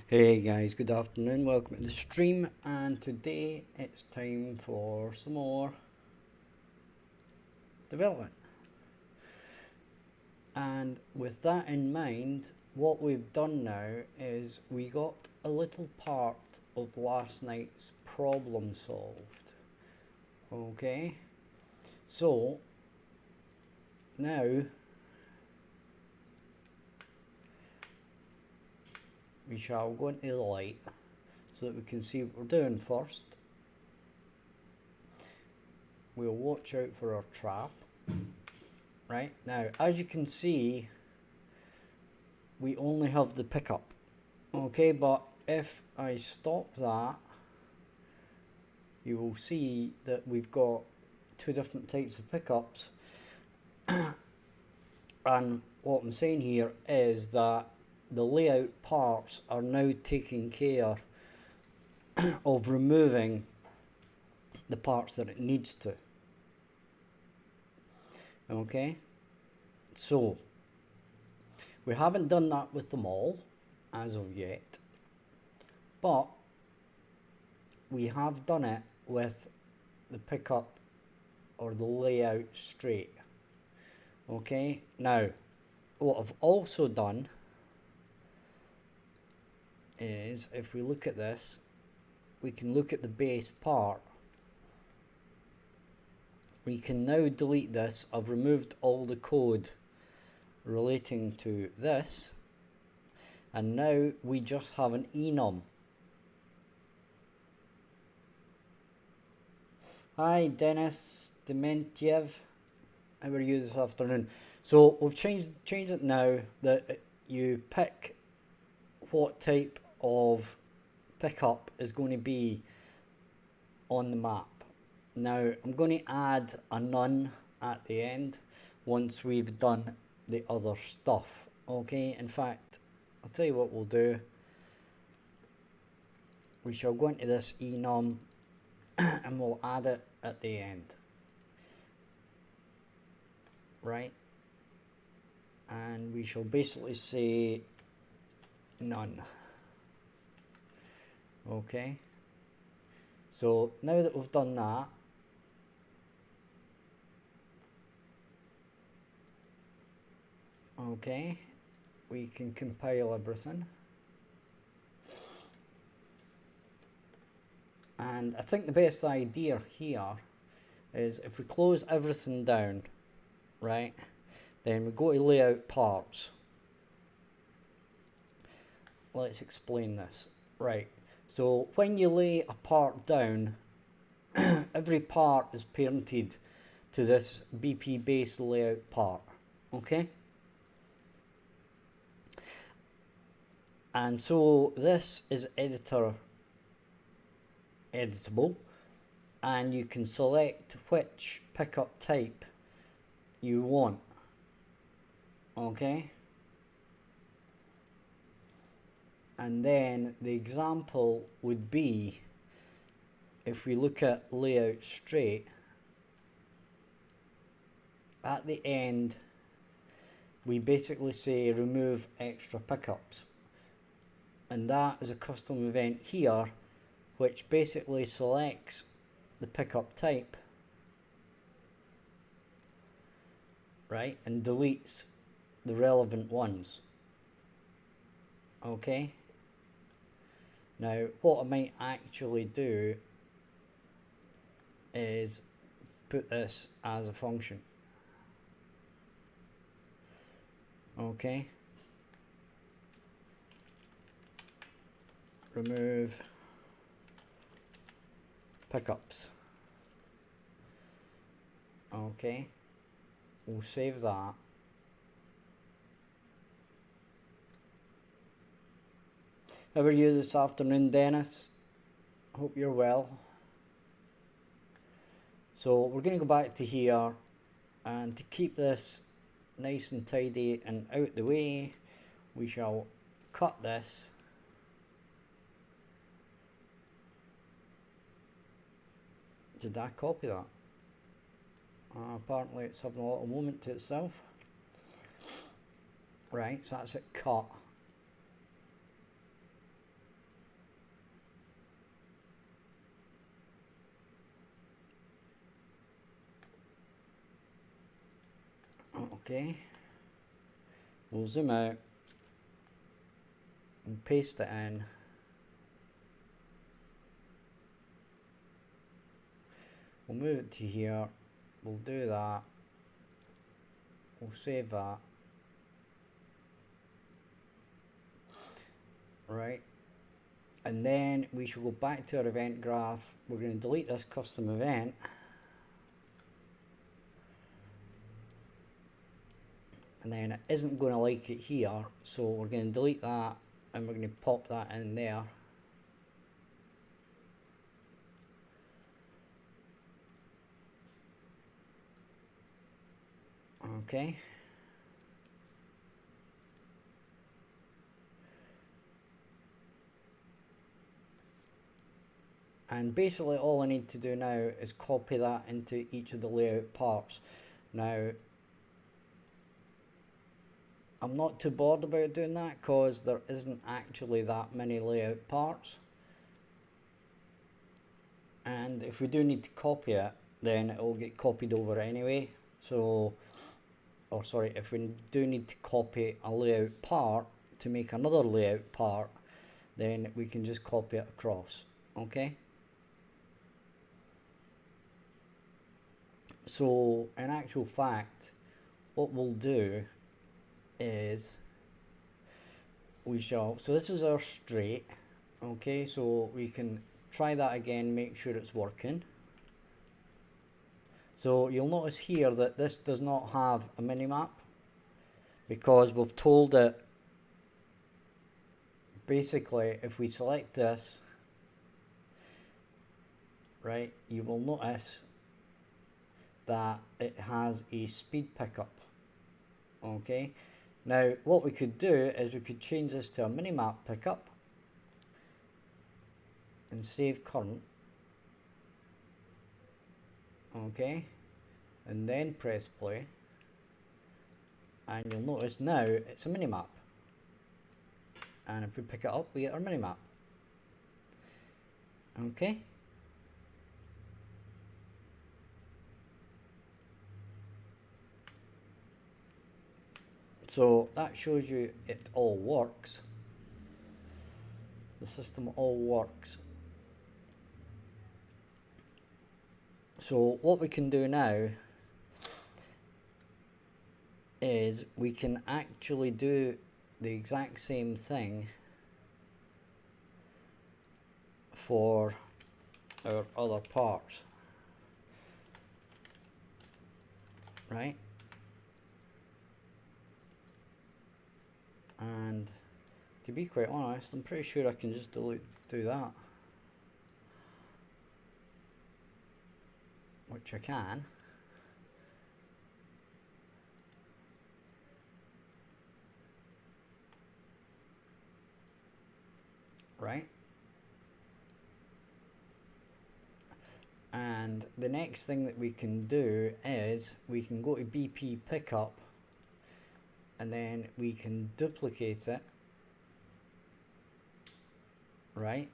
Hey guys, good afternoon, welcome to the stream, and today it's time for some more development. And with that in mind, what we've done now is we got a little part of last night's problem solved. Okay, so now we shall go into the light so that we can see what we're doing first. We'll watch out for our trap. Right, now as you can see, we only have the pickup. Okay, but if I stop that, you will see that we've got two different types of pickups. And what I'm saying here is that the layout parts are now taking care of removing the parts that it needs to. Okay, so we haven't done that with them all as of yet, but we have done it with the pickup or the layout straight. Okay, now what I've also done is, if we look at this, we can look at the base part. We can now delete this. I've removed all the code relating to this, and now we just have an enum. Hi Dennis Dementiev, how are you this afternoon? So we've changed it now that you pick what type of pickup is going to be on the map. Now I'm going to add a none at the end once we've done the other stuff. Okay, in fact, I'll tell you what we'll do. We shall go into this enum and we'll add it at the end. Right, and we shall basically say none. Okay, so now that we've done that, okay, we can compile everything. And I think the best idea here is if we close everything down, right, then we go to layout parts. Let's explain this. Right, so when you lay a part down, every part is parented to this BP base layout part. Okay, and so this is editable, and you can select which pickup type you want. Okay, and then the example would be, if we look at layout straight, at the end we basically say remove extra pickups, and that is a custom event here which basically selects the pickup type, right, and deletes the relevant ones. Okay, now what I might actually do is put this as a function. Okay, remove pickups. Okay, we'll save that. How are you this afternoon, Dennis? Hope you're well. So we're going to go back to here, and to keep this nice and tidy and out the way, we shall cut this. Did I copy that? Apparently it's having a little moment to itself. Right, so that's it cut. Okay, we'll zoom out and paste it in. We'll move it to here, we'll do that, we'll save that. Right, and then we should go back to our event graph. We're going to delete this custom event. And then it isn't going to like it here, so we're going to delete that and we're going to pop that in there. Okay. And basically all I need to do now is copy that into each of the layout parts. Now, I'm not too bothered about doing that because there isn't actually that many layout parts. And if we do need to copy it, then it will get copied over anyway. So, or sorry, if we do need to copy a layout part to make another layout part, then we can just copy it across. Okay. So in actual fact, what we'll do is so this is our straight. Okay, so we can try that again, make sure it's working. So you'll notice here that this does not have a minimap because we've told it basically if we select this, right, you will notice that it has a speed pickup. Okay, now what we could do is we could change this to a minimap pickup and save current. Okay, and then press play, and you'll notice now it's a minimap, and if we pick it up we get our minimap. Okay. So that shows you it all works. The system all works. So what we can do now is we can actually do the exact same thing for our other parts. Right? And to be quite honest, I'm pretty sure I can just do that, which I can. Right? And the next thing that we can do is we can go to BP pickup, and then we can duplicate it, right,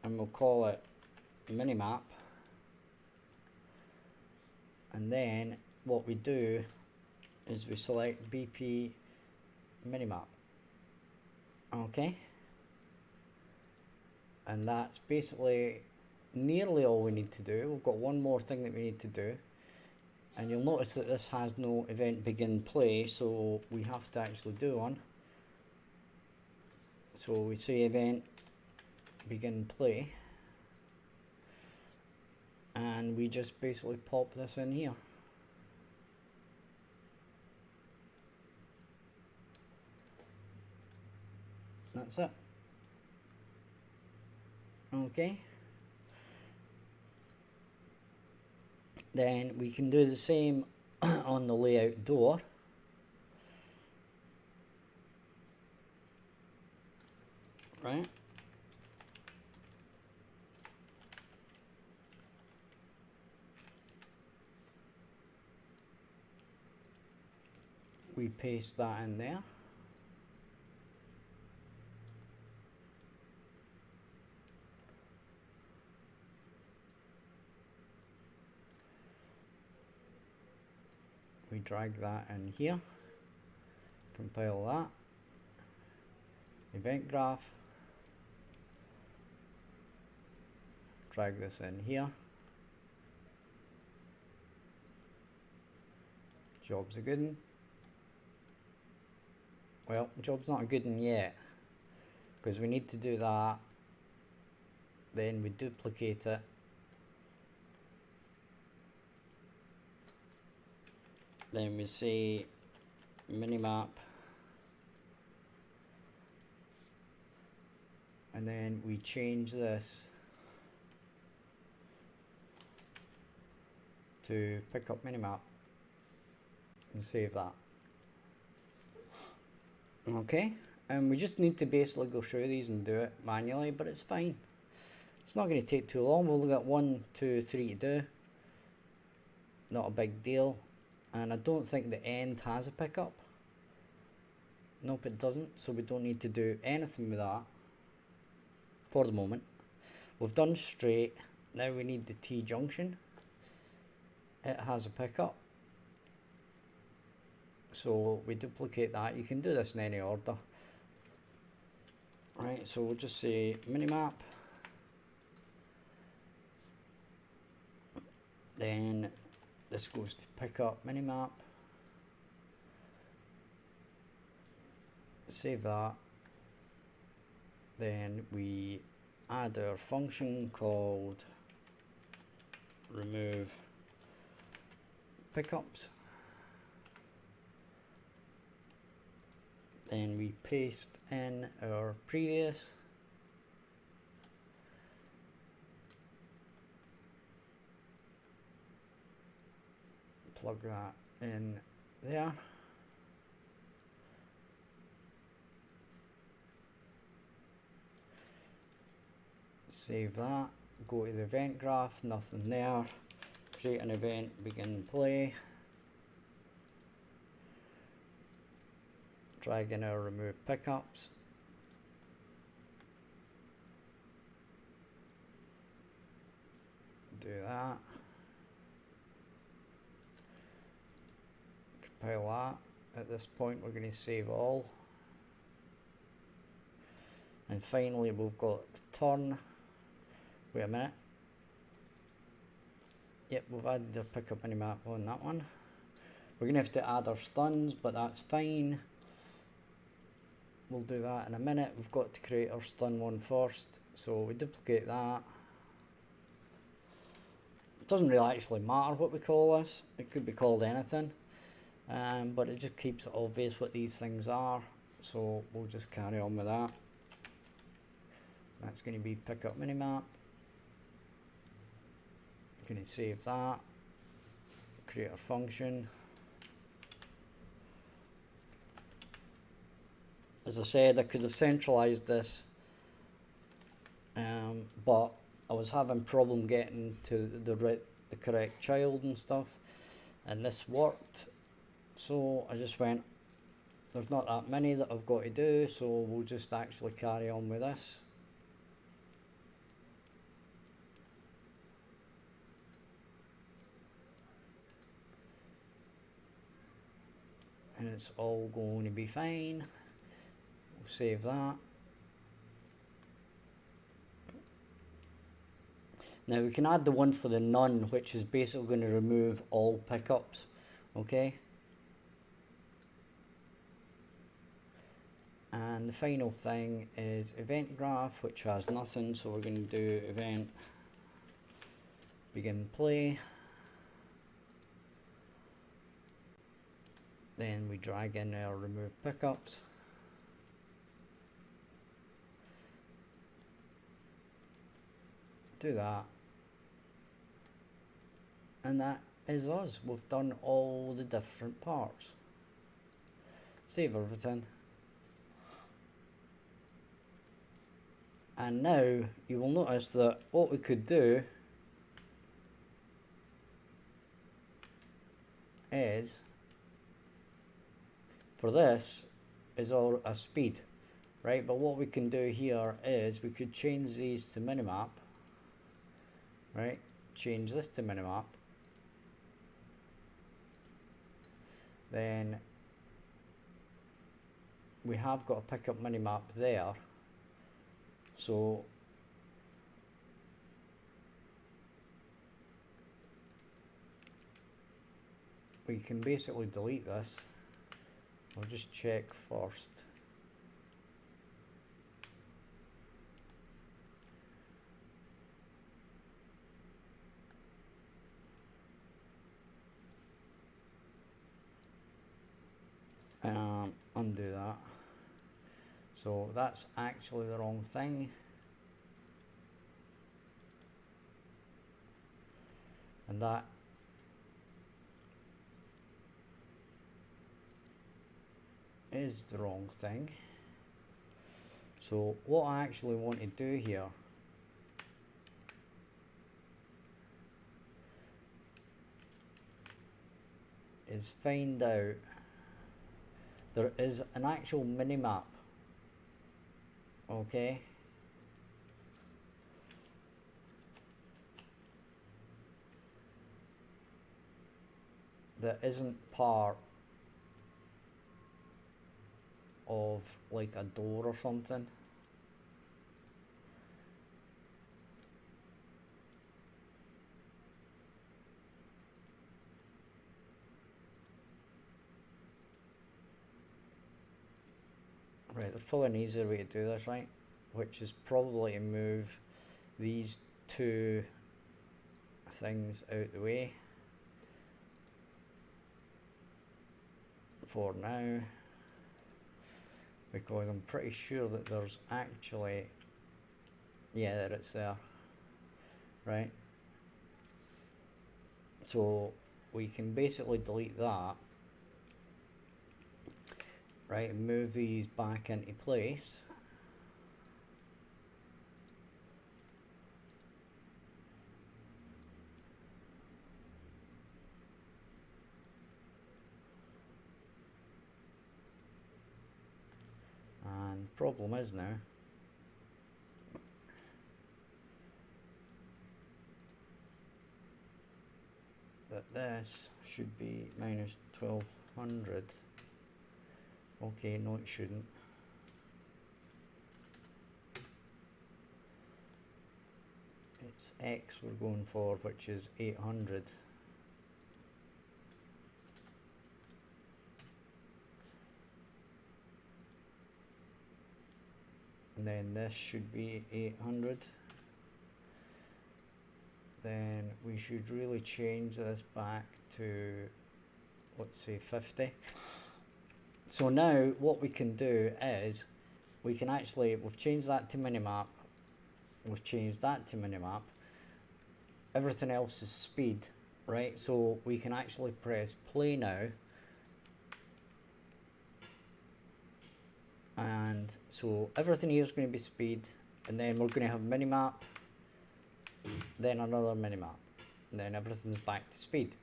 and we'll call it minimap, and then what we do is we select BP minimap. Okay, and that's basically nearly all we need to do. We've got one more thing that we need to do. And you'll notice that this has no event begin play, so we have to actually do one. So we say event begin play, and we just basically pop this in here. That's it. Okay. Then we can do the same on the layout door. Right? We paste that in there. we drag that in here, compile that, event graph, drag this in here, job's a good one. Well, job's not a good one yet, because we need to do that, then we duplicate it, then we say minimap, and then we change this to pick up minimap and save that. Okay, and we just need to basically go through these and do it manually, but it's fine. It's not going to take too long. We've got 1, 2, 3 to do. Not a big deal. And I don't think the end has a pickup. Nope, it doesn't, so we don't need to do anything with that for the moment. We've done straight. Now we need the T-junction. It has a pickup. So we duplicate that. You can do this in any order. Right, so we'll just say minimap. Then this goes to pick up minimap. Save that. Then we add our function called remove pickups. Then we paste in our previous. Plug that in there. Save that. Go to the event graph, nothing there. Create an event, begin play. Drag in our remove pickups. Do that. Compile that. At this point we're going to save all. And finally we've got turn. Wait a minute. Yep, we've added the pickup minimap on that one. We're going to have to add our stuns, but that's fine. We'll do that in a minute. We've got to create our stun one first. So we duplicate that. It doesn't really actually matter what we call this. It could be called anything. But it just keeps it obvious what these things are. So we'll just carry on with that. That's going to be pickup minimap. Going to save that. Create a function. As I said, I could have centralized this, but I was having problem getting to the correct child and stuff, and this worked. So I just went, there's not that many that I've got to do, so we'll just actually carry on with this. And it's all going to be fine. We'll save that. Now we can add the one for the none, which is basically going to remove all pickups. Okay. And the final thing is event graph, which has nothing, so we're going to do event begin play. Then we drag in our remove pickups. Do that. And that is us. We've done all the different parts. Save everything. And now you will notice that what we could do is, for this is all a speed, right? But what we can do here is we could change these to minimap, right? Change this to minimap. then we have got a pickup minimap there. So we can basically delete this. I'll just check first. Undo that. So that's actually the wrong thing. And that is the wrong thing. So what I actually want to do here is find out there is an actual minimap, okay, that isn't part of like a door or something. Right, there's probably an easier way to do this, right? Which is probably to move these two things out the way for now, because I'm pretty sure that there's actually, yeah, there it's there, right? So we can basically delete that, right, and move these back into place. And problem is now that this should be minus 1200. Okay, no it shouldn't. It's X we're going for, which is 800. And then this should be 800. Then we should really change this back to, let's say, 50. So now what we can do is we can actually, we've changed that to minimap, we've changed that to minimap, everything else is speed, right? So we can actually press play now, and so everything here is going to be speed, and then we're going to have minimap, then another minimap, and then everything's back to speed.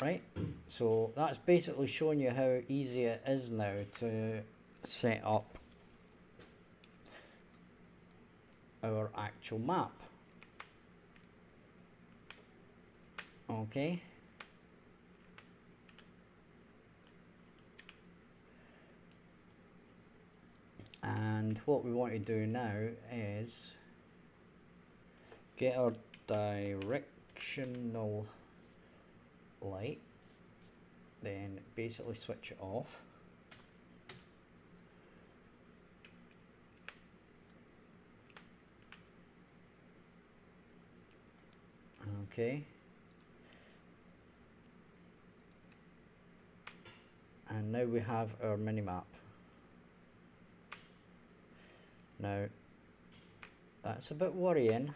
Right, so that's basically showing you how easy it is now to set up our actual map. Okay. And what we want to do now is get our directional light, then basically switch it off. Okay. And now we have our minimap. Now, that's a bit worrying.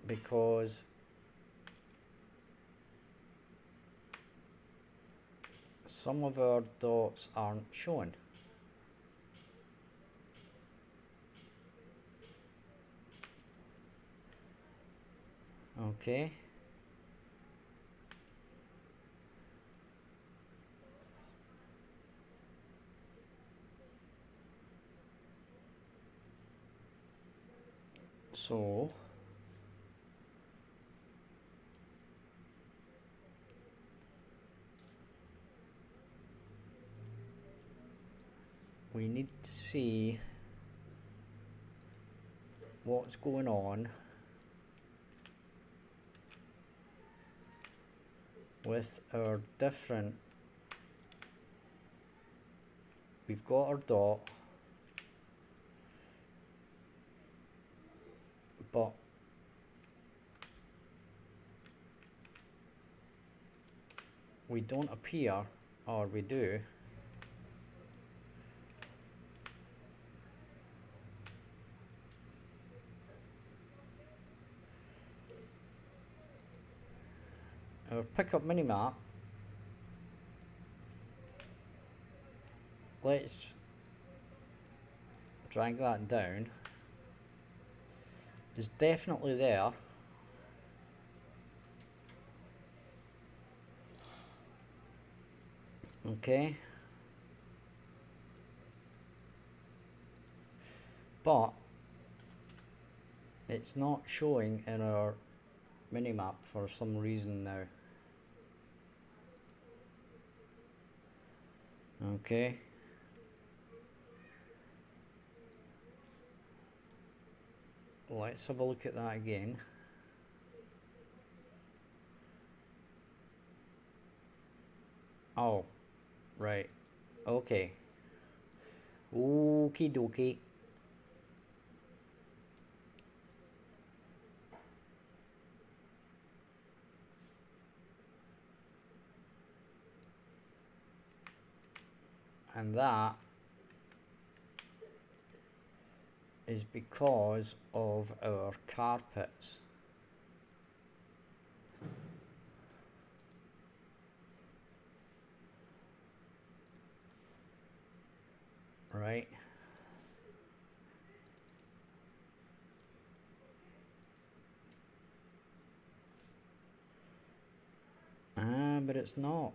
Because some of our dots aren't shown. Okay. So we need to see what's going on with our different, we've got our dot, but we don't appear, or we do. Our pickup minimap, let's drag that down, is definitely there. Okay, but it's not showing in our minimap for some reason now. Okay, let's have a look at that again. Oh, right, okay, okie dokie. And that is because of our carpets. Right. But it's not.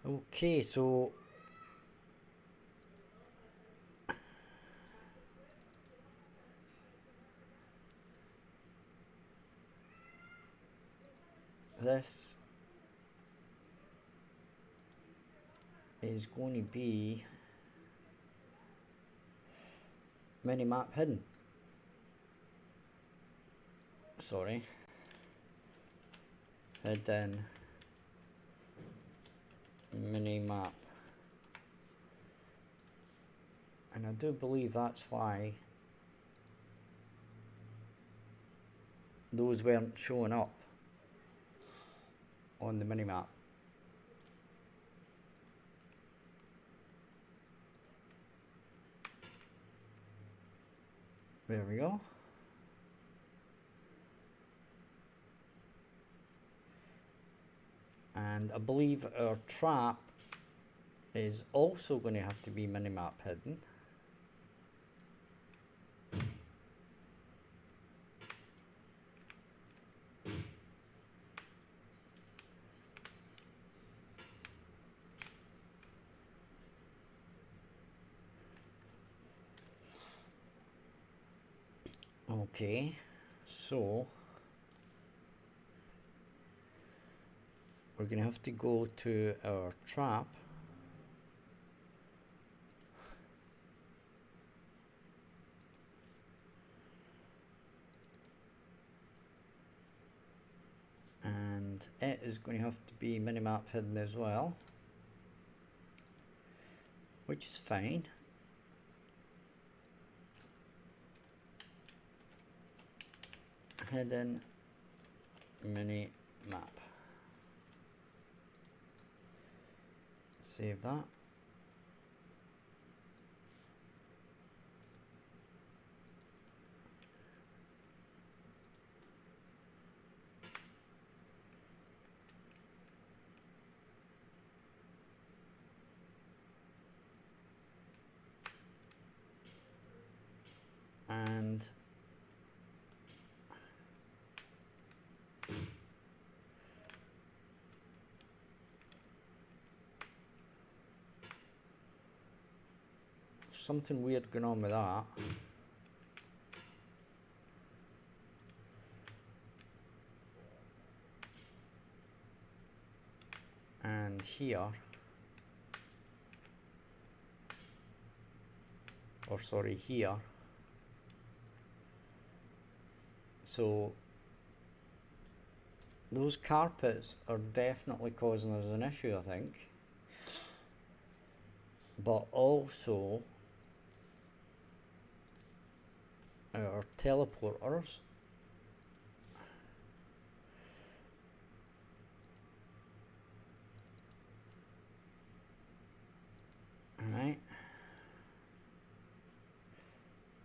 Okay, so this is going to be minimap hidden. Sorry. Hidden minimap. And I do believe that's why those weren't showing up on the minimap. There we go. And I believe our trap is also going to have to be minimap hidden. Okay, so we're going to have to go to our trap. And it is going to have to be minimap hidden as well, which is fine. Hidden minimap. Save that. And something weird going on with that. And here, or sorry, here. So those carpets are definitely causing us an issue, I think. But also our teleporters. Alright.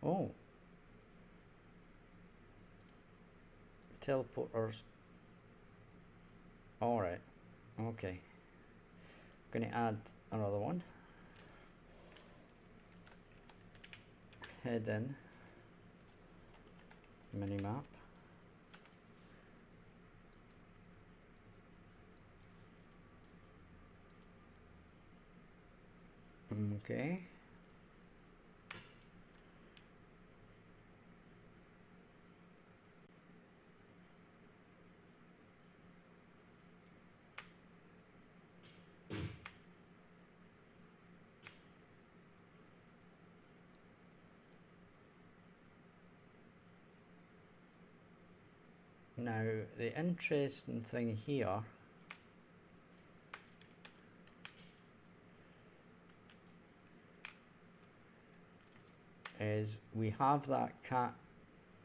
Oh. Teleporters. Alright. Okay. Gonna add another one. Hidden minimap. Okay. Now, the interesting thing here is we have that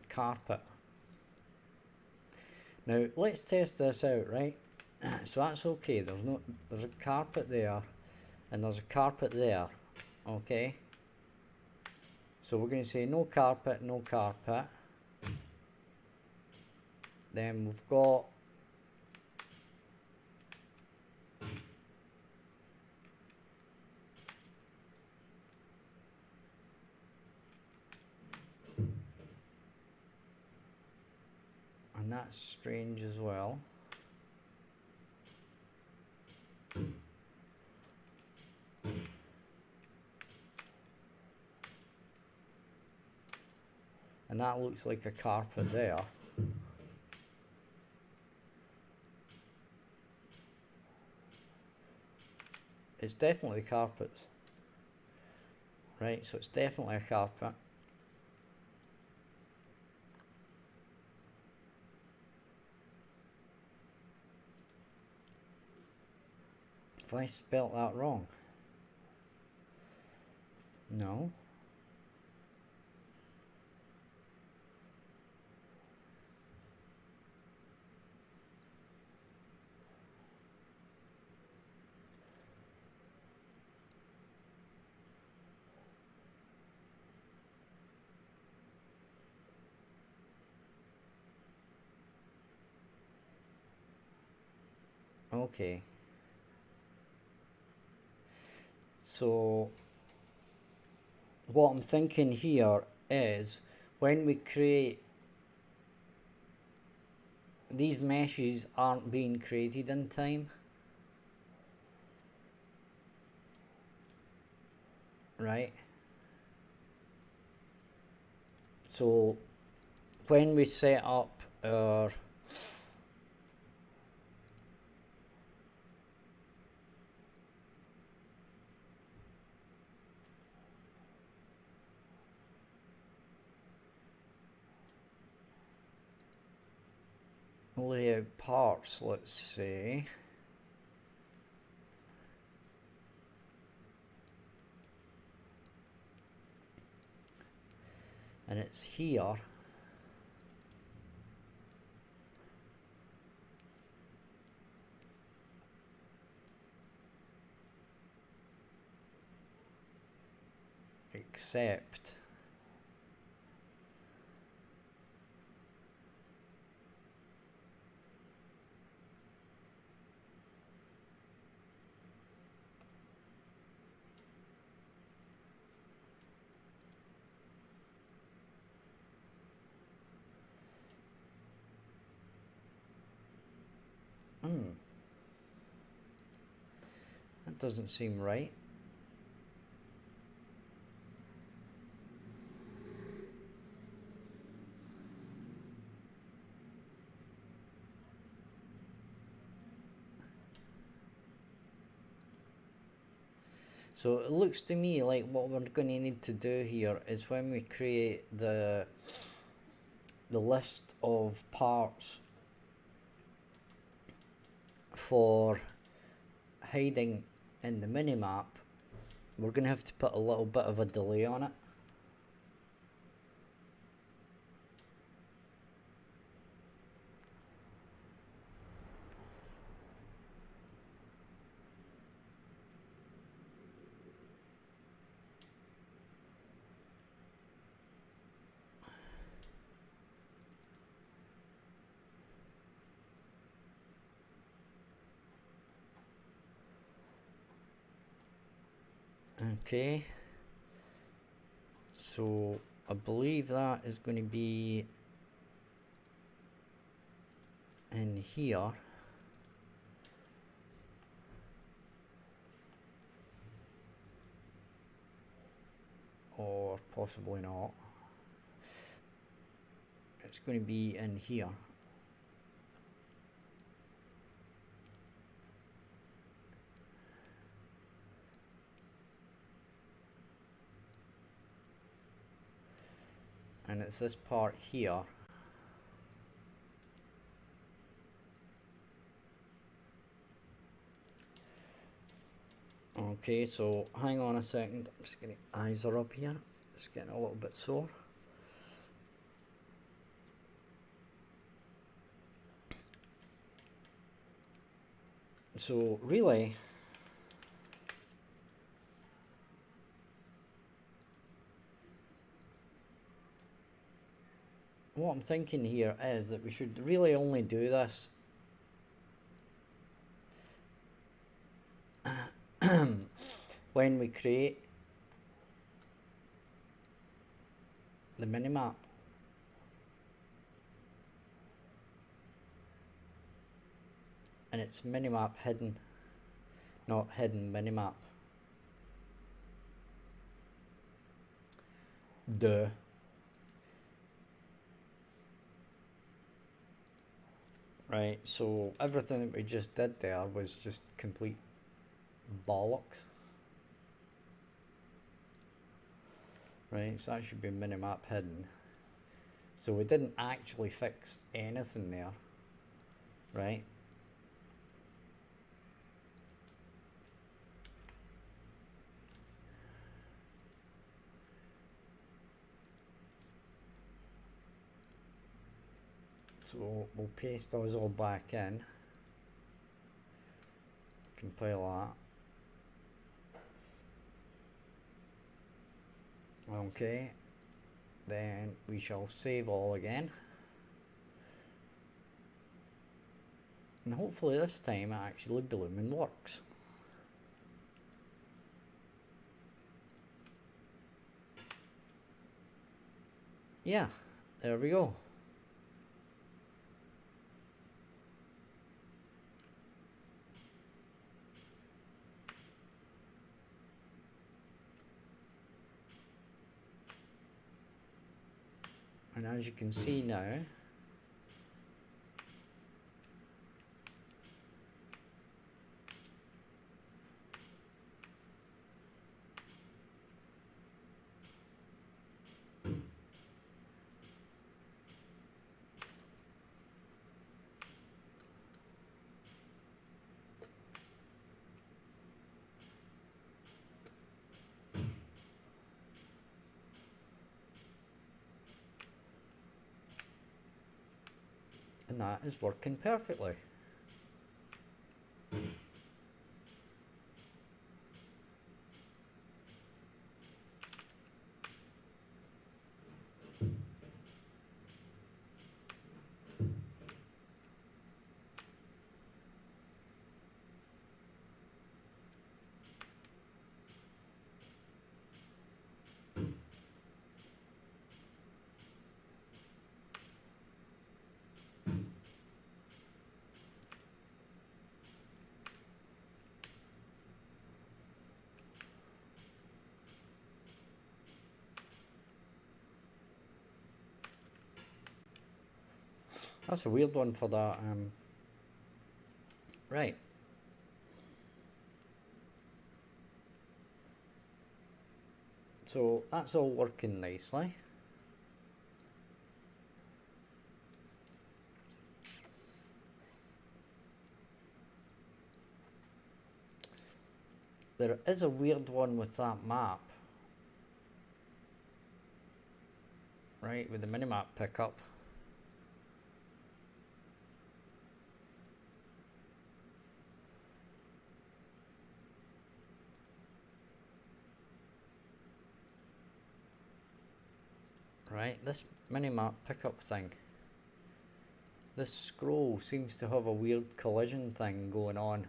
carpet. Now, let's test this out, right? So that's okay. There's a carpet there, and there's a carpet there. Okay. So we're going to say no carpet, no carpet. Then we've got and that's strange as well. And that looks like a carpet there. It's definitely carpets. Right, so it's definitely a carpet. Have I spelt that wrong? No. Okay. So what I'm thinking here is when we create these meshes aren't being created in time, right? So when we set up our layout parts, let's say, and it's here, except that doesn't seem right. So it looks to me like what we're going to need to do here is when we create the list of parts for hiding in the minimap, we're going to have to put a little bit of a delay on it. Okay, so I believe that is going to be in here. Or possibly not. It's going to be in here. And it's this part here. Okay, so hang on a second. I'm just getting eyes are up here. It's getting a little bit sore. So really, what I'm thinking here is that we should really only do this when we create the minimap. And it's minimap hidden, not hidden minimap. Duh. Right, so everything that we just did there was just complete bollocks. Right, so that should be minimap hidden. So we didn't actually fix anything there, right? So we'll paste those all back in, compile that. Okay, then we shall save all again. And hopefully this time actually blooming works. Yeah, there we go. And as you can see now, and that is working perfectly. That's a weird one for that. Right. So that's all working nicely. There is a weird one with that map. Right, with the minimap pickup. Right, this minimap pickup thing. This scroll seems to have a weird collision thing going on.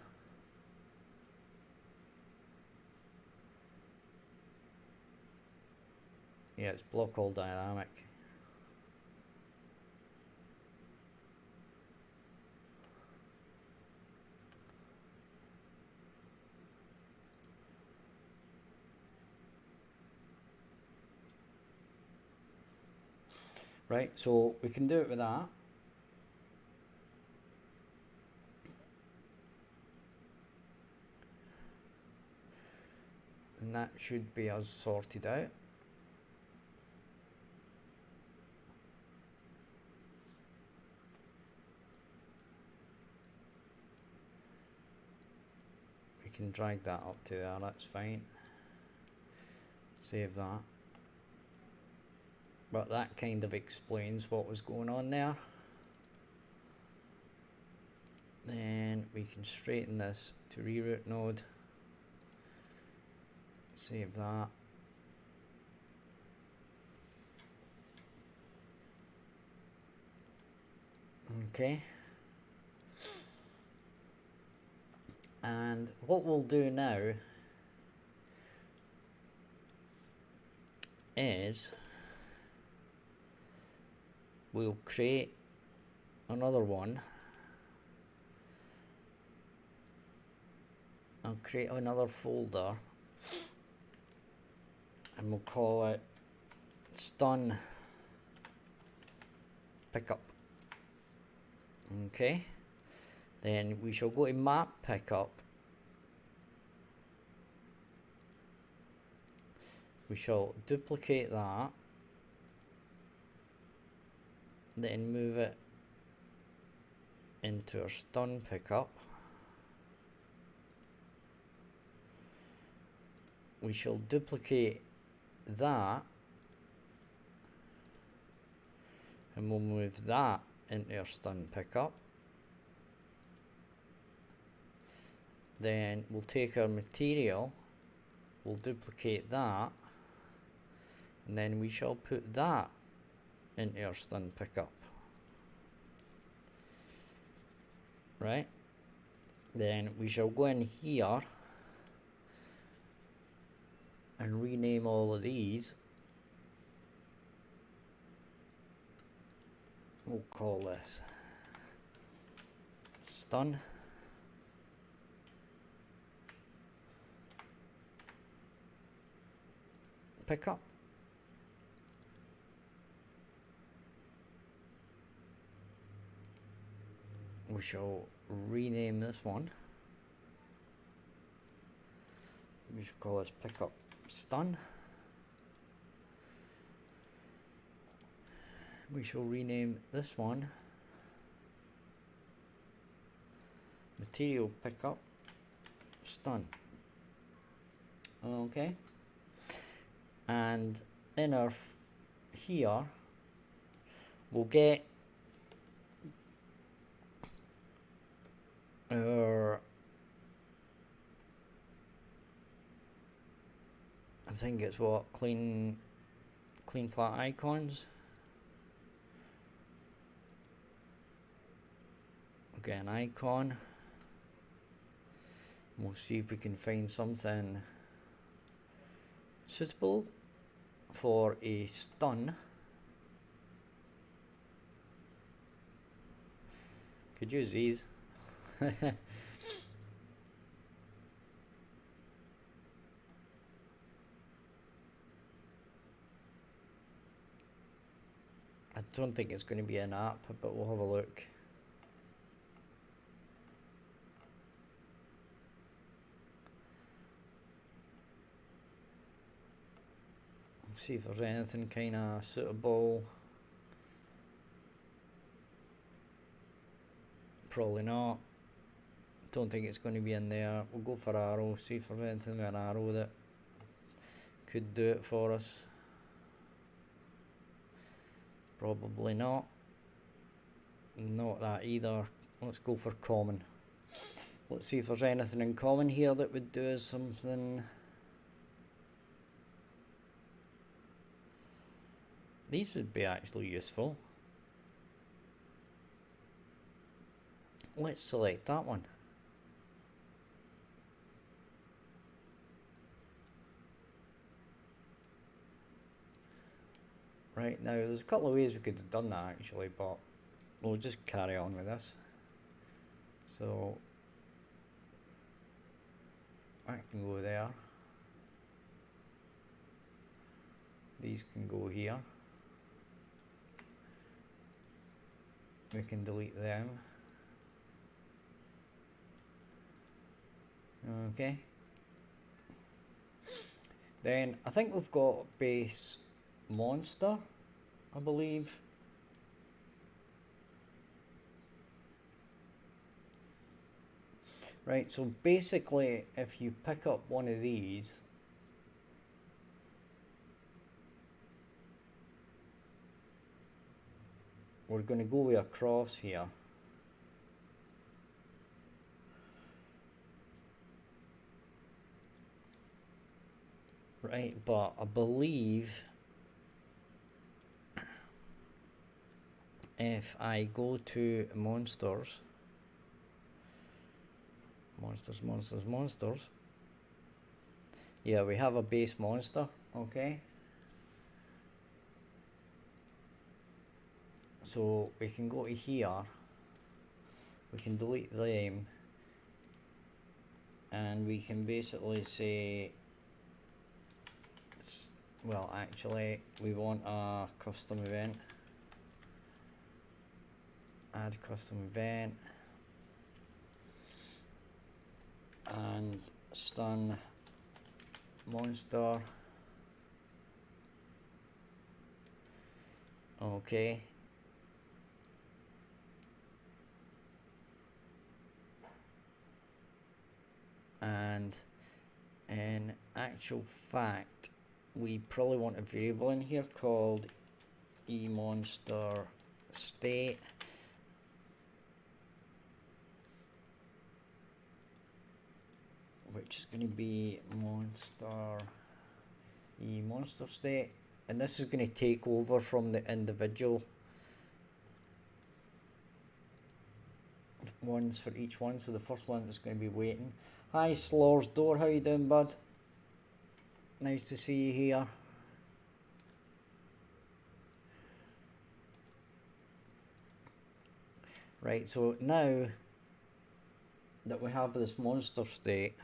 Yeah, it's block all dynamic. Right, so we can do it with that. And that should be us sorted out. We can drag that up to there, that's fine. Save that. But that kind of explains what was going on there. Then we can straighten this to reroute node. Save that. Okay. And what we'll do now is we'll create another one. I'll create another folder and we'll call it stun pickup. Okay, then we shall go to map pickup. We shall duplicate that, then move it into our stun pickup. We shall duplicate that and we'll move that into our stun pickup. Then we'll take our material, we'll duplicate that, and then we shall put that into our stun pickup. Right? Then we shall go in here and rename all of these. We'll call this stun pickup. We shall rename this one. We should call this pickup stun. We shall rename this one material pickup stun. Okay, and in our here we'll get our, I think it's what, clean flat icons. Get an icon. We'll see if we can find something suitable for a stun. Could use these. I don't think it's going to be an app, but we'll have a look. See if there's anything kind of suitable. Probably not. Don't think it's going to be in there. We'll go for arrow, see if there's anything with an arrow that could do it for us. Probably not. Not that either. Let's go for common. Let's see if there's anything in common here that would do us something. These would be actually useful. Let's select that one. Right, now there's a couple of ways we could have done that actually, but we'll just carry on with this. So I can go there. These can go here. We can delete them. Okay. Then I think we've got base monster, I believe. Right, so basically if you pick up one of these, we're going to go across here. Right, but I believe if I go to monsters, yeah, we have a base monster, okay. So we can go to here, we can delete them, and we can basically say, well actually we want a custom event, add custom event, and stun monster, okay. And in actual fact, we probably want a variable in here called eMonster state, which is going to be eMonster state, and this is going to take over from the individual ones for each one. So the first one is going to be waiting. Hi Slor's Door, how you doing, bud? Nice to see you here. Right, so now that we have this monster state,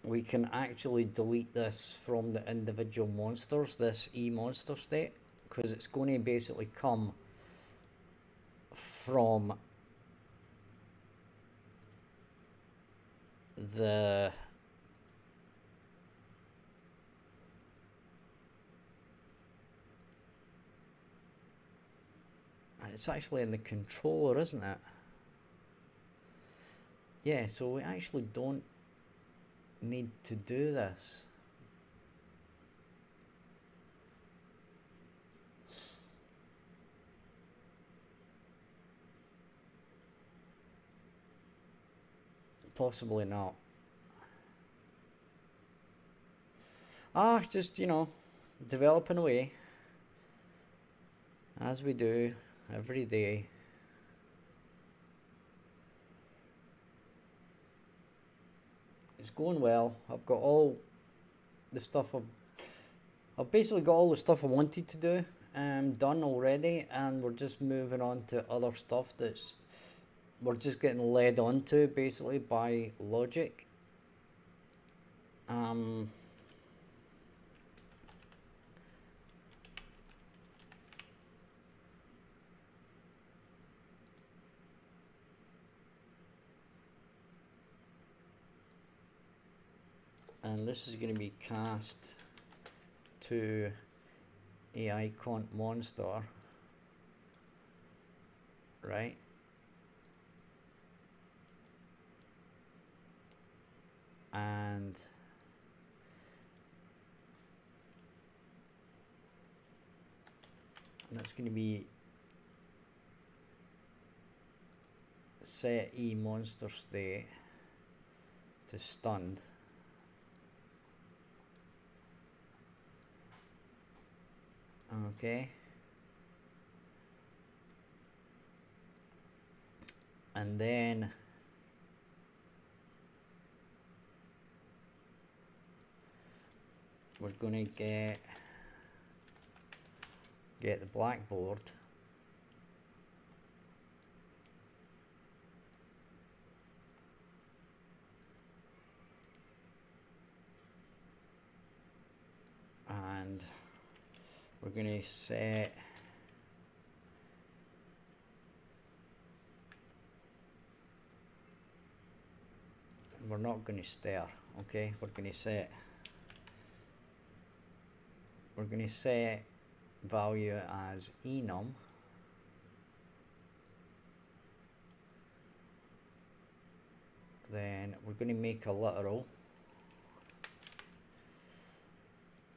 we can actually delete this from the individual monsters, this eMonster state, because it's going to basically come from the it's actually in the controller, isn't it? Yeah, so we actually don't need to do this. Possibly not. Just, you know, developing away as we do every day. It's going well. I've got all the stuff I've basically got all the stuff I wanted to do done already, and we're just moving on to other stuff that's we're just getting led on to basically by logic. and this is going to be cast to a icon monster, right? And that's going to be set E monster state to stunned. Okay. And then we're going to get the blackboard, and we're going to set we're not going to stir, okay? We're going to set value as enum, then we're going to make a literal,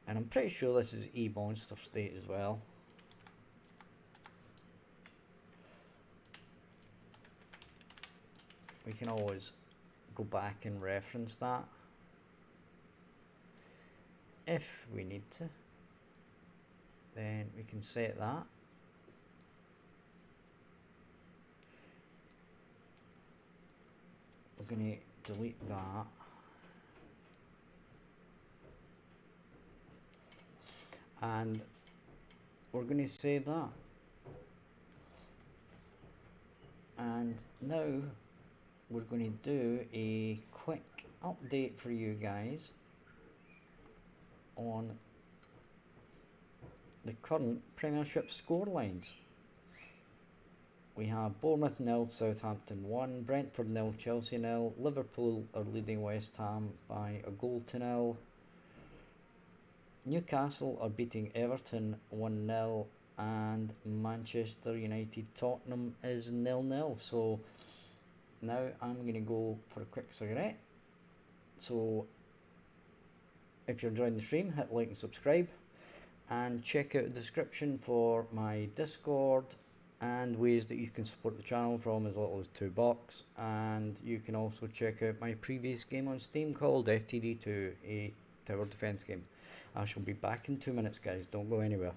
and I'm pretty sure this is E monster state as well. We can always go back and reference that if we need to. Then we can set that. We're going to delete that. And we're going to save that. And now we're going to do a quick update for you guys on the current Premiership scorelines. We have Bournemouth 0, Southampton 1, Brentford 0, Chelsea 0, Liverpool are leading West Ham by a goal to 0. Newcastle are beating Everton 1-0, and Manchester United Tottenham is 0-0. So now I'm going to go for a quick cigarette. So if you're enjoying the stream, hit like and subscribe, and check out the description for my Discord and ways that you can support the channel from as little as $2. And you can also check out my previous game on Steam called FTD2, a tower defense game. I shall be back in 2 minutes, guys. Don't go anywhere.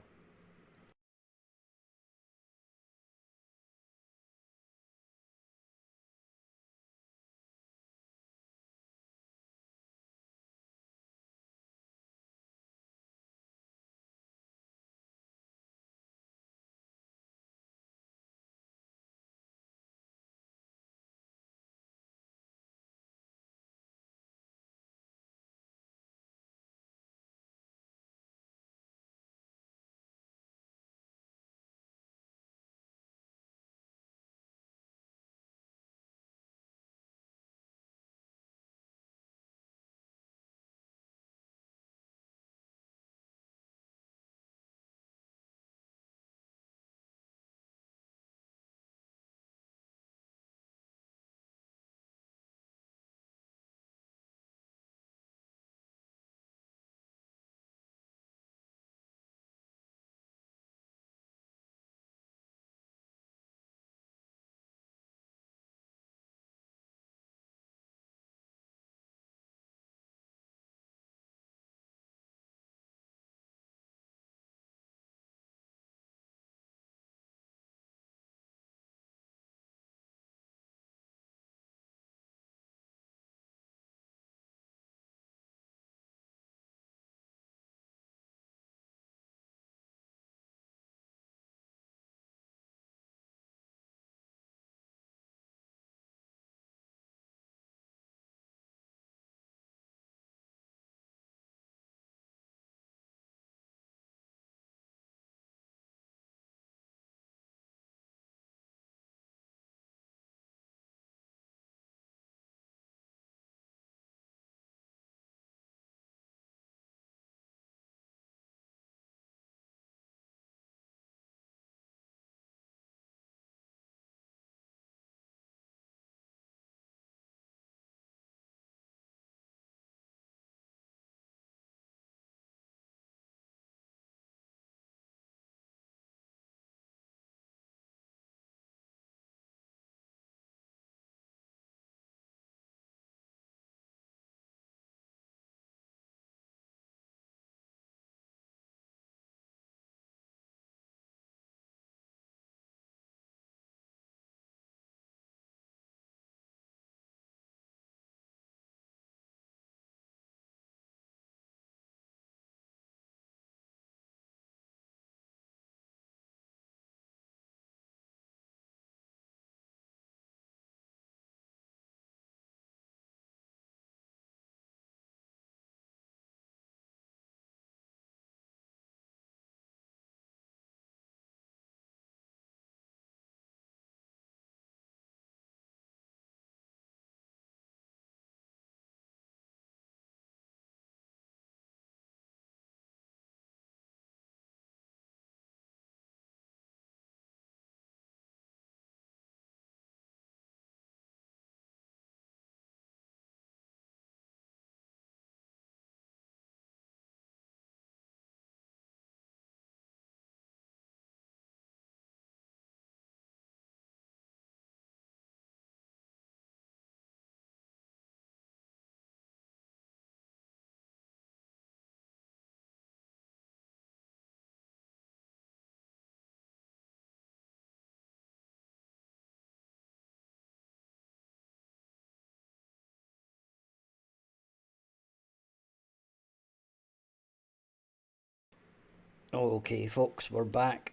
Okay, folks, we're back.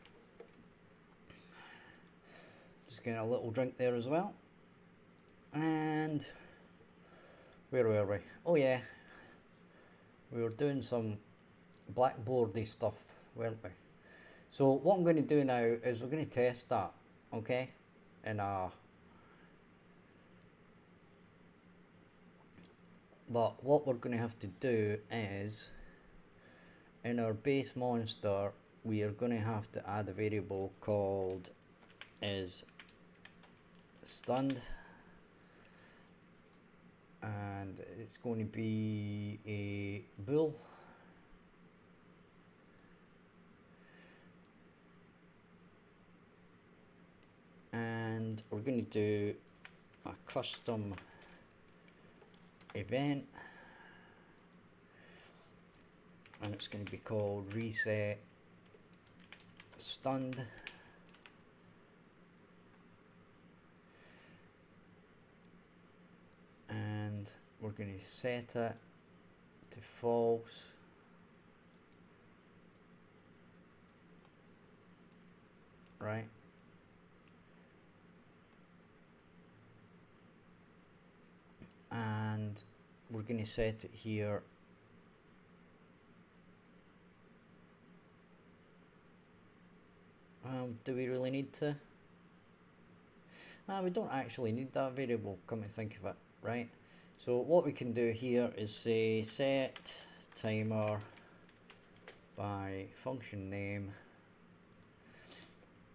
Just getting a little drink there as well. And where were we? Oh yeah, we were doing some blackboardy stuff, weren't we? So what I'm going to do now is we're going to test that, okay? But what we're going to have to do is, in our base monster, we are going to have to add a variable called is stunned, and it's going to be a bool. And we're going to do a custom event, and it's going to be called reset stunned. And we're going to set it to false. Right. And we're going to set it here do we really need to? We don't actually need that variable, come to think of it, right? So what we can do here is say set timer by function name,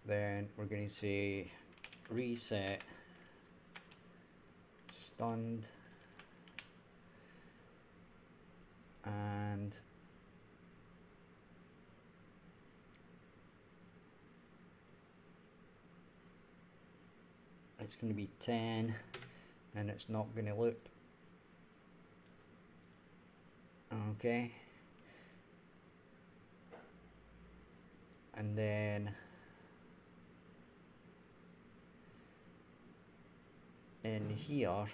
then we're going to say reset stunned, and it's going to be 10, and it's not going to loop. Okay, and then in here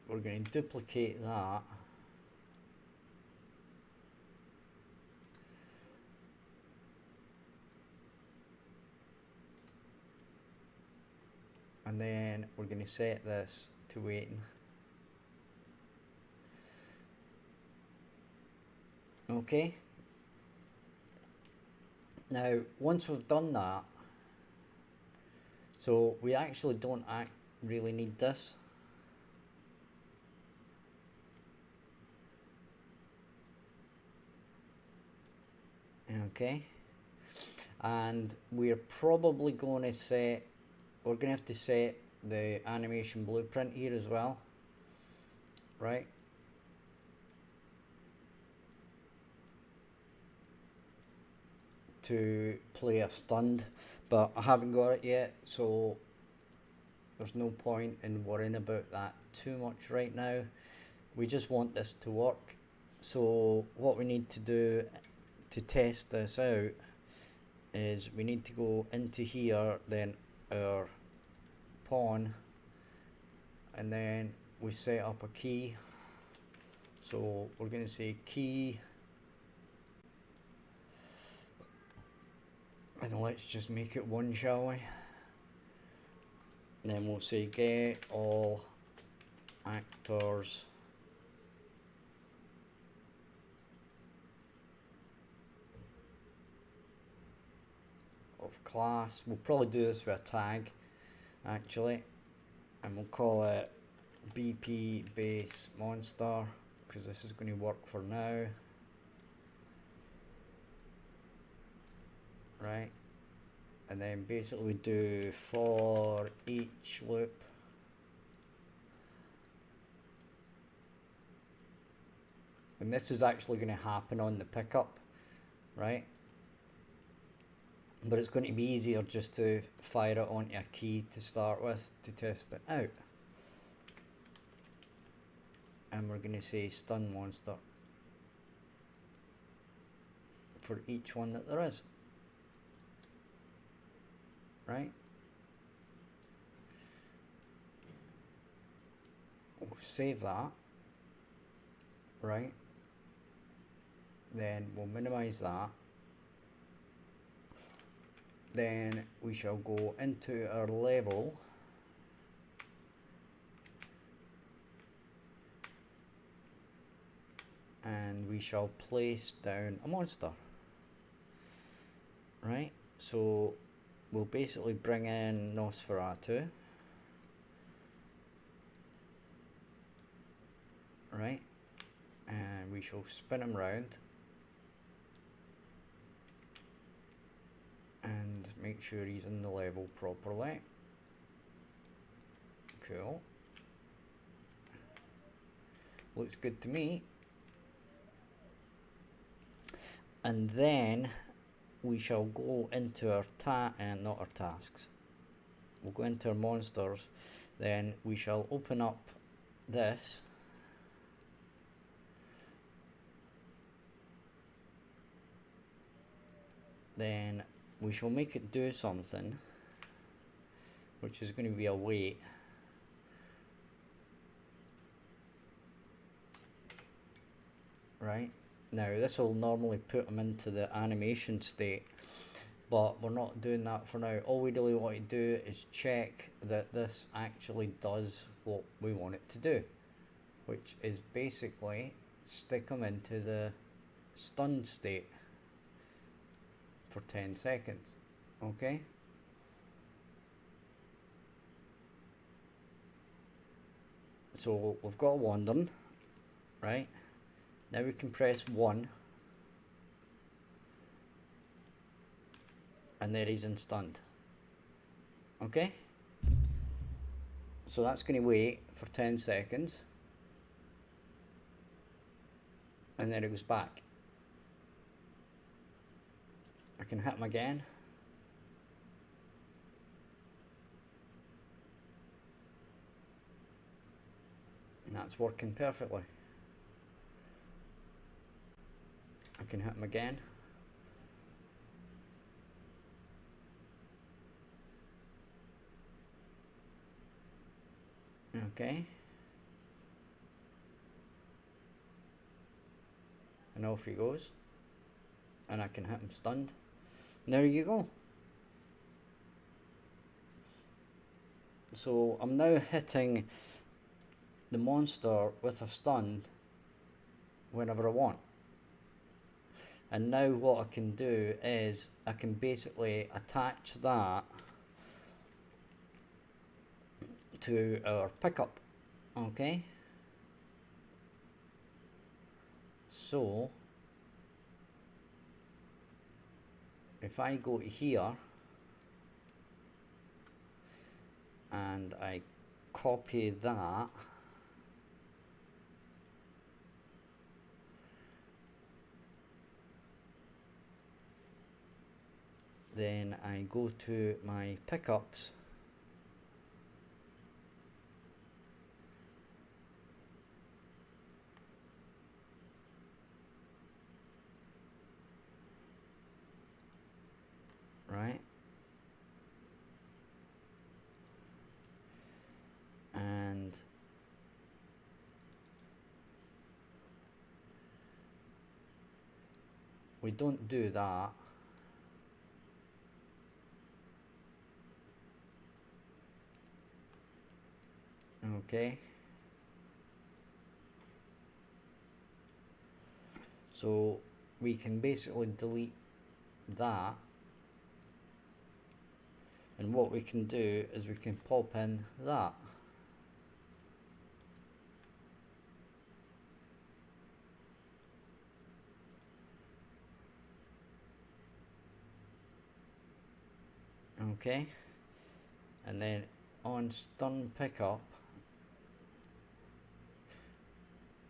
we're going to duplicate that, and then we're going to set this to waiting. Okay, now once we've done that, so we actually don't really need this. Okay, and we're probably going to set, we're going to have to set the animation blueprint here as well, right? To play a stunned, but I haven't got it yet, so there's no point in worrying about that too much right now. We just want this to work. So what we need to do to test this out is we need to go into here, then our pawn, and then we set up a key. So we're going to say key, and let's just make it 1, shall we? And then we'll say get all actors of class. We'll probably do this with a tag actually, and we'll call it BP base monster, because this is going to work for now, right? And then basically do for each loop and this is actually going to happen on the pickup, right? But it's going to be easier just to fire it onto a key to start with to test it out. And we're going to say stun monster for each one that there is, right? We'll save that, right? Then we'll minimize that, then we shall go into our level and we shall place down a monster. Right, so we'll basically bring in Nosferatu. Right, and we shall spin him round and make sure he's in the level properly. Cool. Looks good to me. And then we shall go into our not our tasks. We'll go into our monsters. Then we shall open up this. Then we shall make it do something, which is going to be a weight. Right, now this will normally put them into the animation state, but we're not doing that for now. All we really want to do is check that this actually does what we want it to do, which is basically stick them into the stunned state for 10 seconds. Okay, so we've got to wand them. Right, now we can press 1 and there he's in stunned. Okay, so that's going to wait for 10 seconds and then it goes back. I can hit him again. And that's working perfectly. I can hit him again. Okay. And off he goes. And I can hit him stunned. There you go. So I'm now hitting the monster with a stun whenever I want. And now what I can do is I can basically attach that to our pickup. Okay, so if I go to here and I copy that, then I go to my pickups right, and we don't do that. Okay, so we can basically delete that, and what we can do is we can pop in that. Okay, and then on stun pickup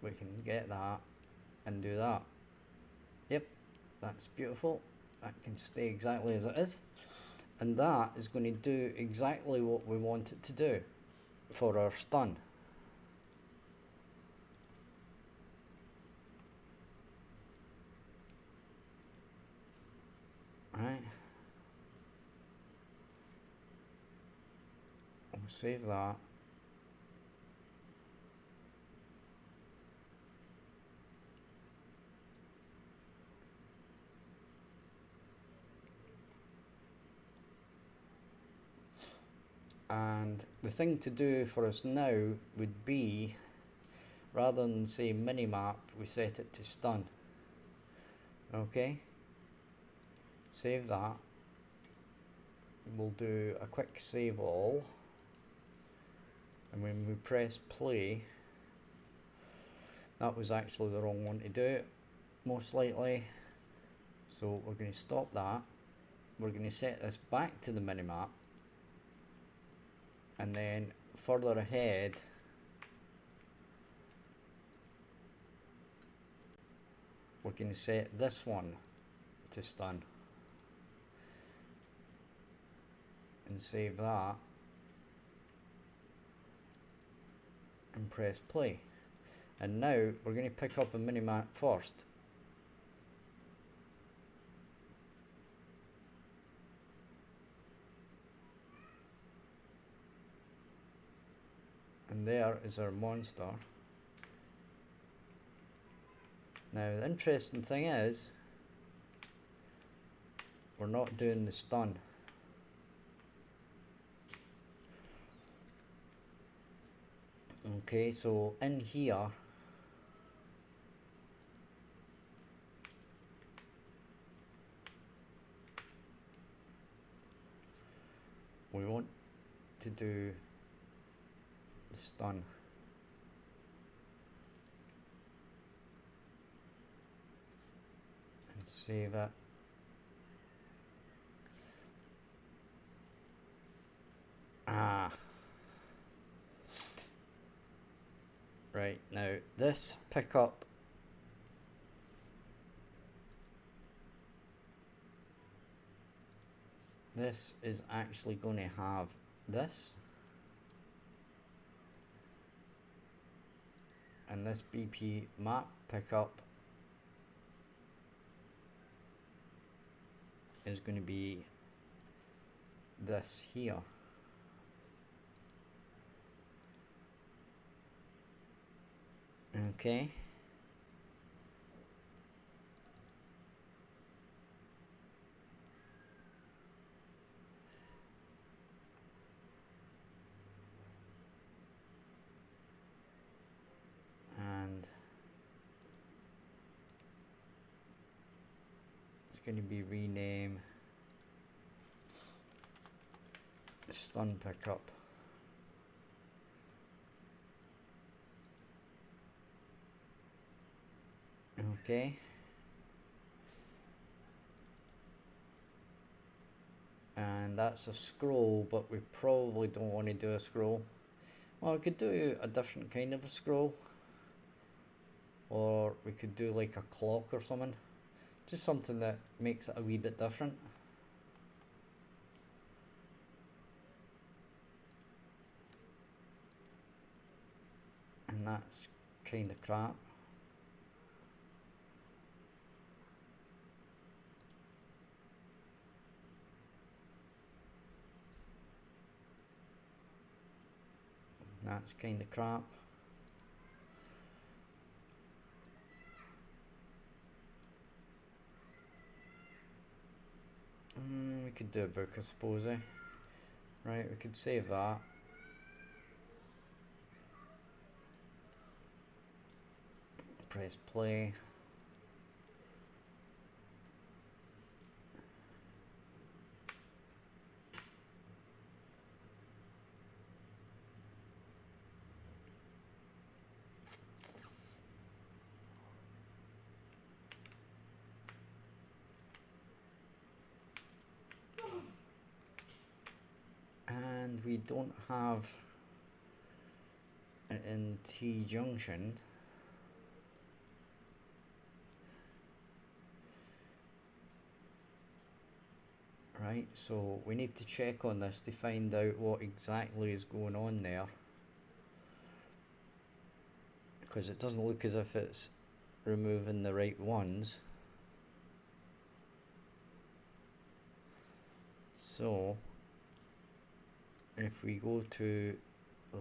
we can get that and do that. Yep, that's beautiful. That can stay exactly as it is, and that is going to do exactly what we want it to do for our stun. Right, we'll save that. And the thing to do for us now would be, rather than say minimap, we set it to stun. Okay, save that. We'll do a quick save all, and when we press play, that was actually the wrong one to do it, most likely. So we're going to stop that. We're going to set this back to the minimap, and then further ahead we're going to set this one to stun and save that and press play. And now we're going to pick up a minimap first. And there is our monster. Now the interesting thing is, we're not doing the stun. Okay, so in here, we want to do the stun. And save it. Right, now this pickup this is actually going to have this, and this BP map pickup is going to be this here. Okay. And it's going to be renamed stun pickup. Okay. And that's a scroll, but we probably don't want to do a scroll. Well, we could do a different kind of a scroll, or we could do like a clock or something, just something that makes it a wee bit different. And that's kind of crap. That's kind of crap. We could do a book, I suppose, eh? Right, we could save that. Press play. And we don't have it in T junction. Right, so we need to check on this to find out what exactly is going on there, because it doesn't look as if it's removing the right ones. So if we go to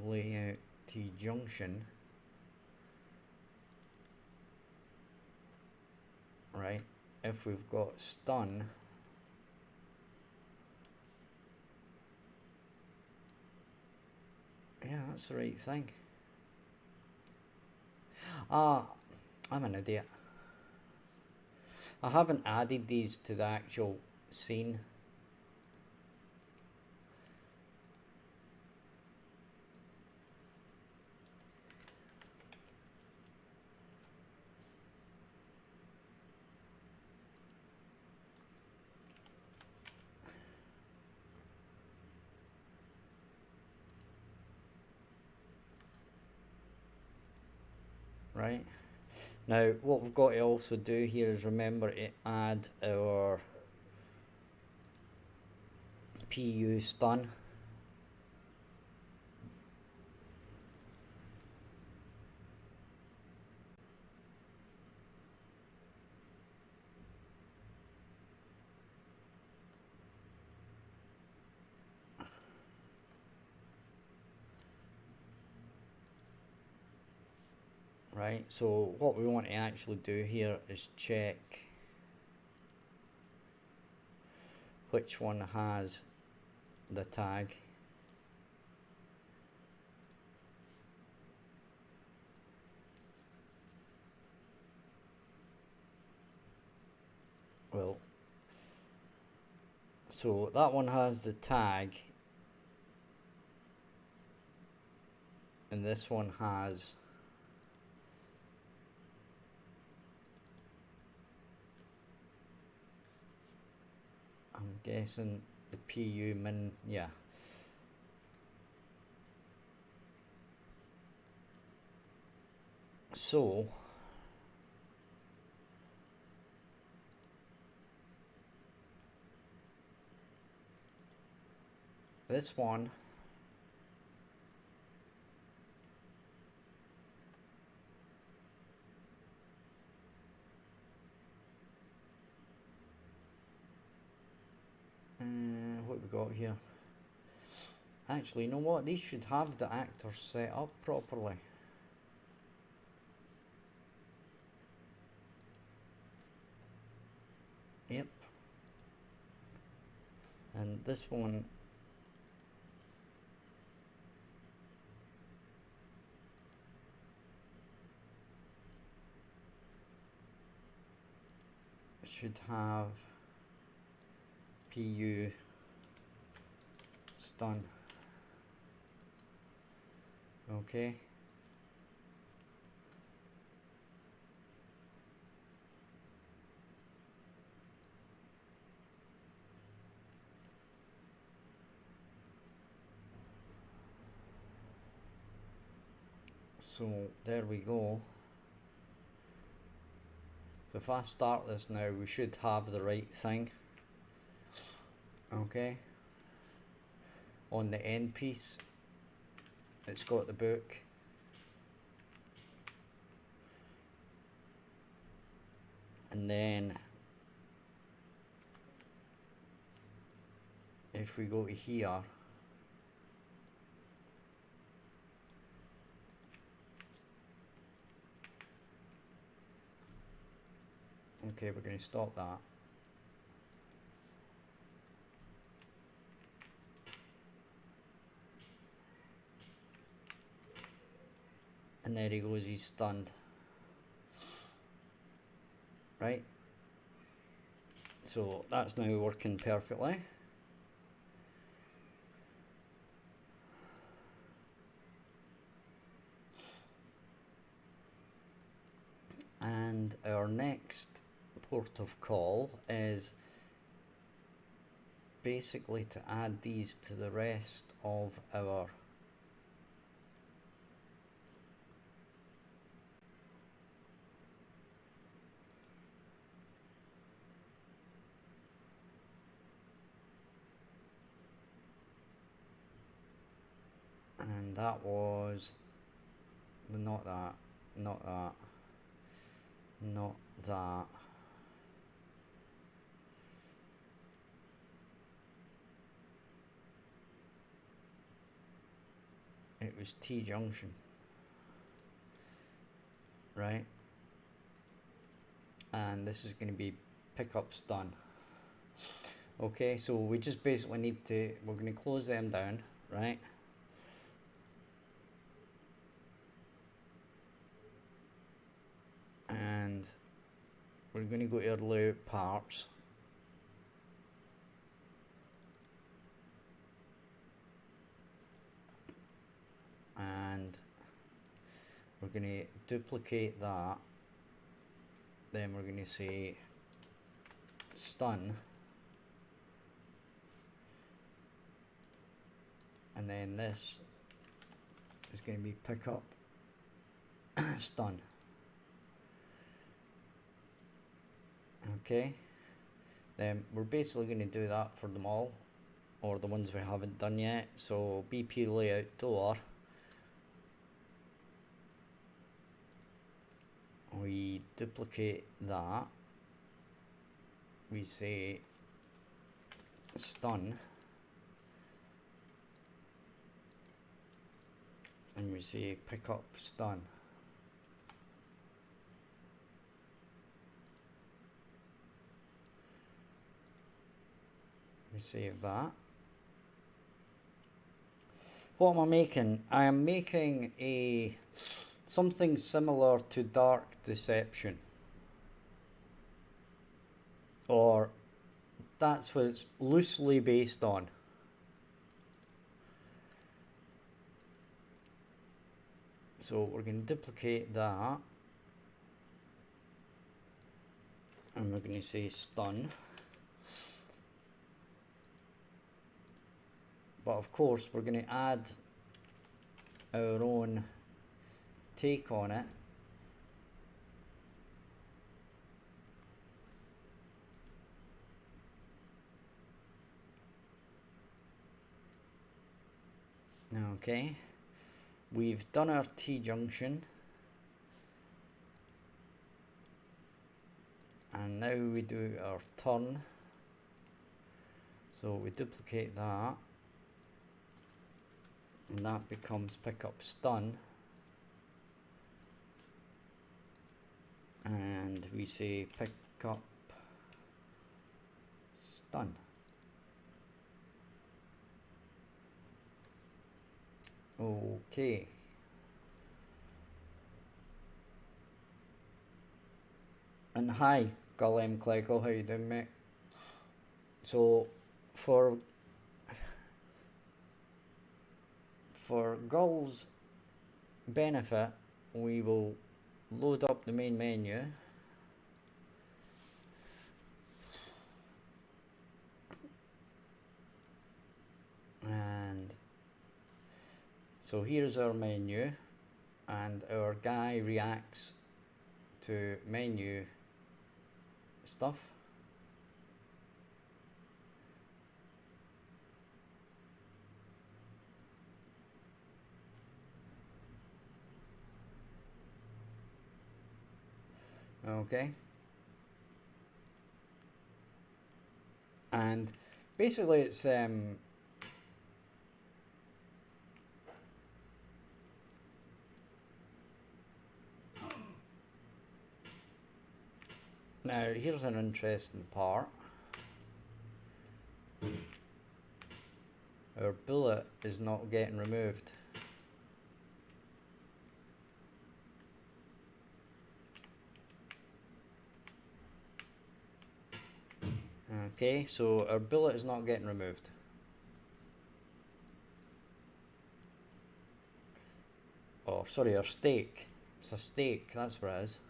layout T junction, right, if we've got stun, Yeah, that's the right thing. Ah, I'm an idiot. I haven't added these to the actual scene. Right. Now, what we've got to also do here is remember to add our PU stun. Right, so what we want to actually do here is check which one has the tag. Well, so that one has the tag, and this one has I'm guessing the PU min, yeah. So this one what we got here? Actually, you know what? These should have the actor set up properly. Yep. And this one should have PU stun. Okay. So there we go. So if I start this now, we should have the right thing. Okay. On the end piece, it's got the book. And then if we go to here, okay, we're going to stop that. And there he goes, he's stunned. Right? So that's now working perfectly. And our next port of call is basically to add these to the rest of our and that was not that, not that, not that. It was T junction, right? And this is going to be pickup stun. Okay, so we just basically need to, we're going to close them down, right? we're going to go to our layout parts. And we're going to duplicate that. Then we're going to say stun. And then this is going to be pick up stun. Okay, then we're basically going to do that for them all, or the ones we haven't done yet. So BP layout door, we duplicate that, we say stun, and we say pick up stun. We save that. What am I making? I am making something similar to dark deception, or that's what it's loosely based on. So we're going to duplicate that, and we're going to say stun. But of course we're going to add our own take on it. Okay, we've done our T-junction, and now we do our turn. So we duplicate that, and that becomes pick up stun, and we say pick up stun. Okay, and hi Gull Cleggle, how you doing, mate? So for Gull's benefit, we will load up the main menu, and so here's our menu, and our guy reacts to menu stuff. Okay, and basically it's now here's an interesting part. Our bullet is not getting removed. Okay, so our bullet is not getting removed. Oh, sorry, our stake. It's a stake, that's what it is.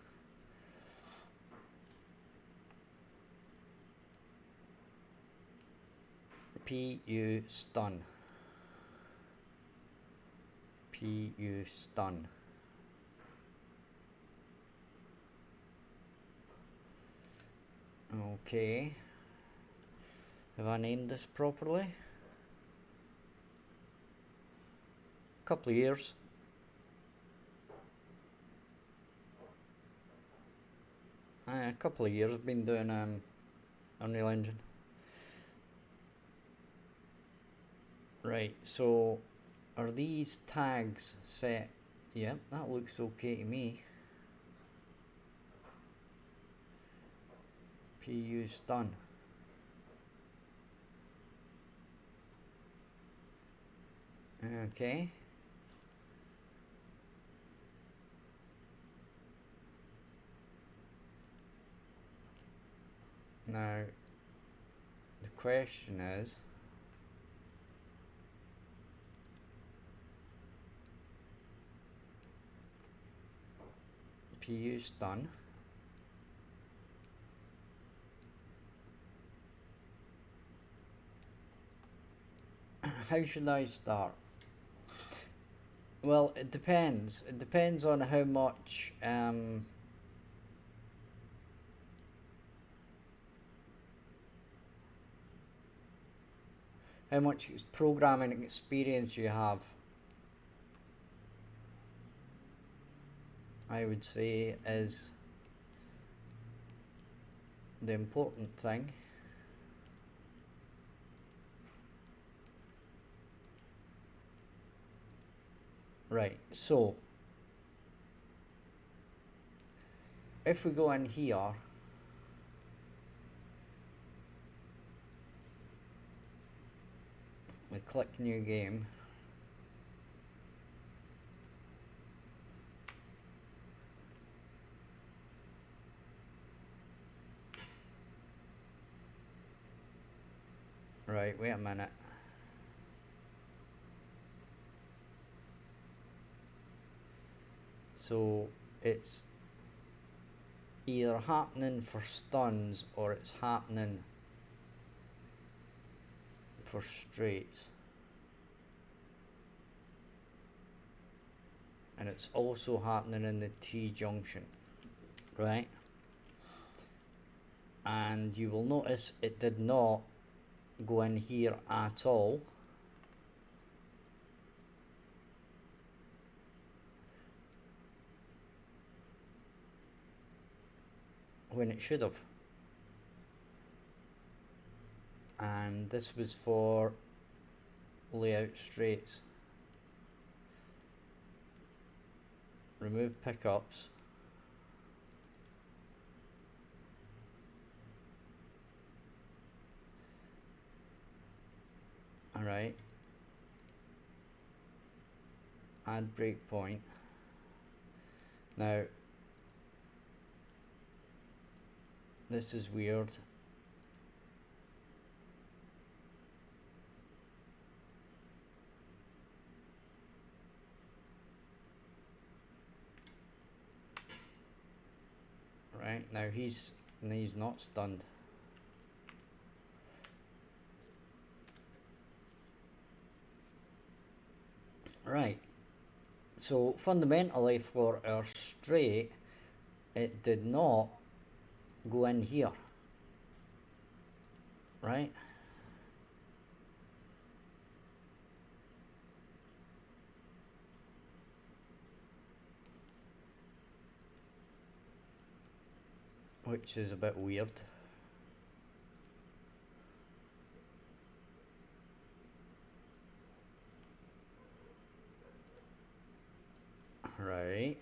PU stun. PU stun. Okay. Have I named this properly? A couple of years. A couple of years I've been doing Unreal Engine. Right, so are these tags set? Yeah, that looks okay to me. PU stun. Okay. Now, the question is, PU stun. How should I start? Well, it depends. It depends on how much programming experience you have. I would say is the important thing. Right, so if we go in here, we click new game, right, wait a minute. So it's either happening for stuns or it's happening for straights. And it's also happening in the T junction, right? And you will notice it did not go in here at all. When it should have. And this was for layout straights. Remove pickups. Alright. Add breakpoint. Now, this is weird. Right, now he's not stunned. Right, so fundamentally for our straight, it did not go in here, right? Which is a bit weird. Right.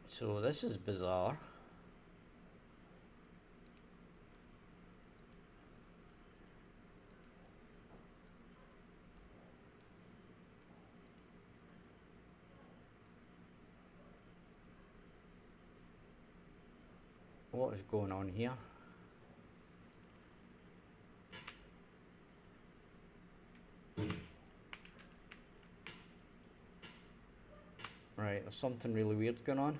So this is bizarre. What is going on here? Right, there's something really weird going on.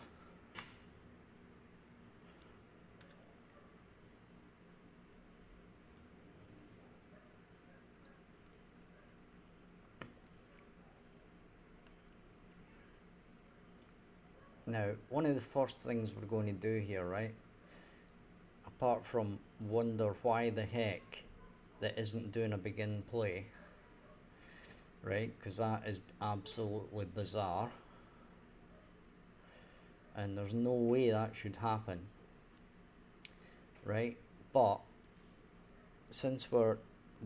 Now, one of the first things we're going to do here, right, apart from wonder why the heck that isn't doing a begin play, right, because that is absolutely bizarre, and there's no way that should happen, right, but since we're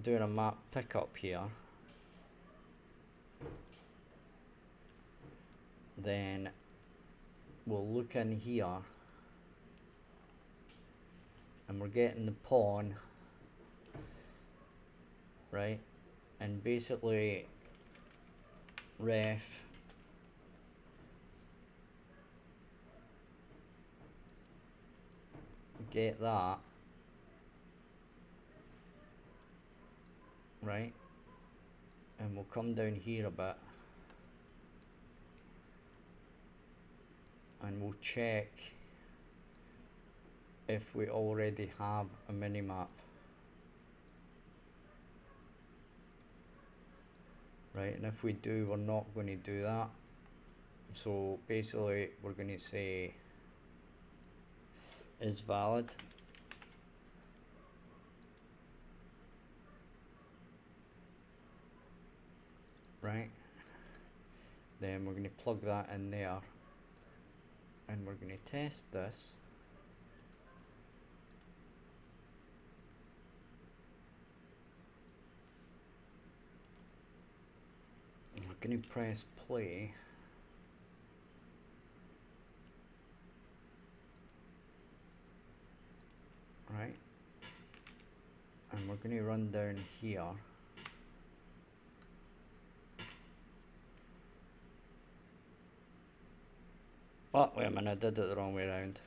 doing a map pickup here, then we'll look in here and we're getting the pawn, right, and basically ref get that, right, and we'll come down here a bit and we'll check if we already have a minimap. Right, and if we do, we're not going to do that. So basically we're going to say is valid. Right, then we're going to plug that in there and we're going to test this. We're going to press play. Right, and we're going to run down here. Oh, wait a minute, I did it the wrong way around.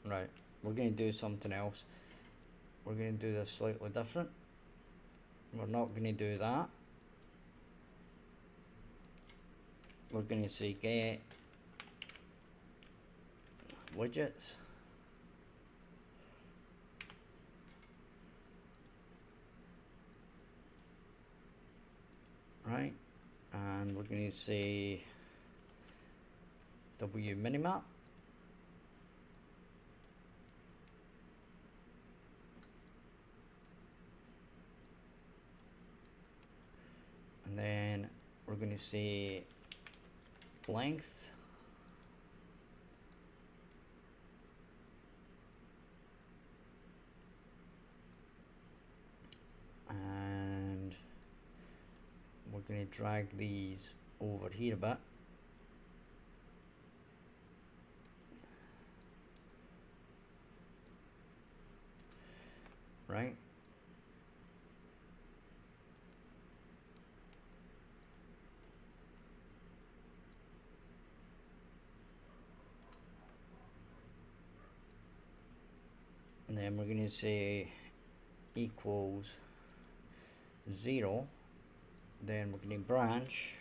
Right, we're going to do something else. We're going to do this slightly different. We're not going to do that. We're going to say get widgets. Right, and we're going to say W minimap. And then we're going to say length. And we're going to drag these over here a bit. Right. And then we're going to say equals 0. Then we're going to branch.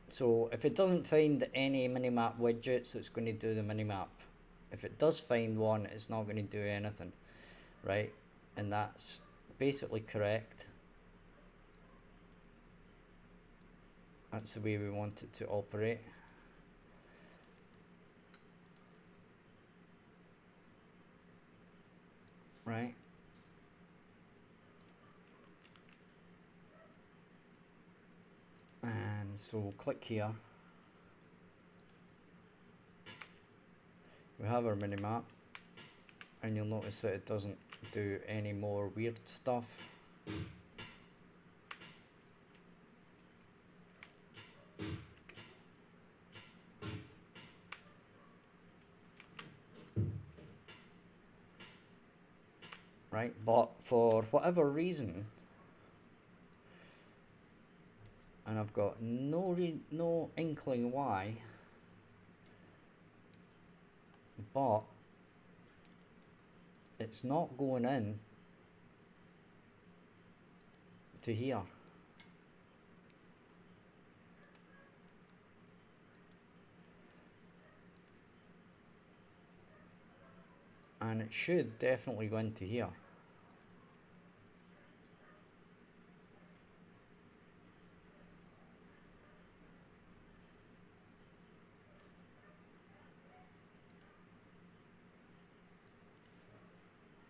So if it doesn't find any minimap widgets, it's going to do the minimap. If it does find one, it's not going to do anything, right? And that's basically correct. That's the way we want it to operate. Right. And so we'll click here. We have our minimap, and you'll notice that it doesn't do any more weird stuff. Right, but for whatever reason, and I've got no inkling why, but it's not going in to here. And it should definitely go into here.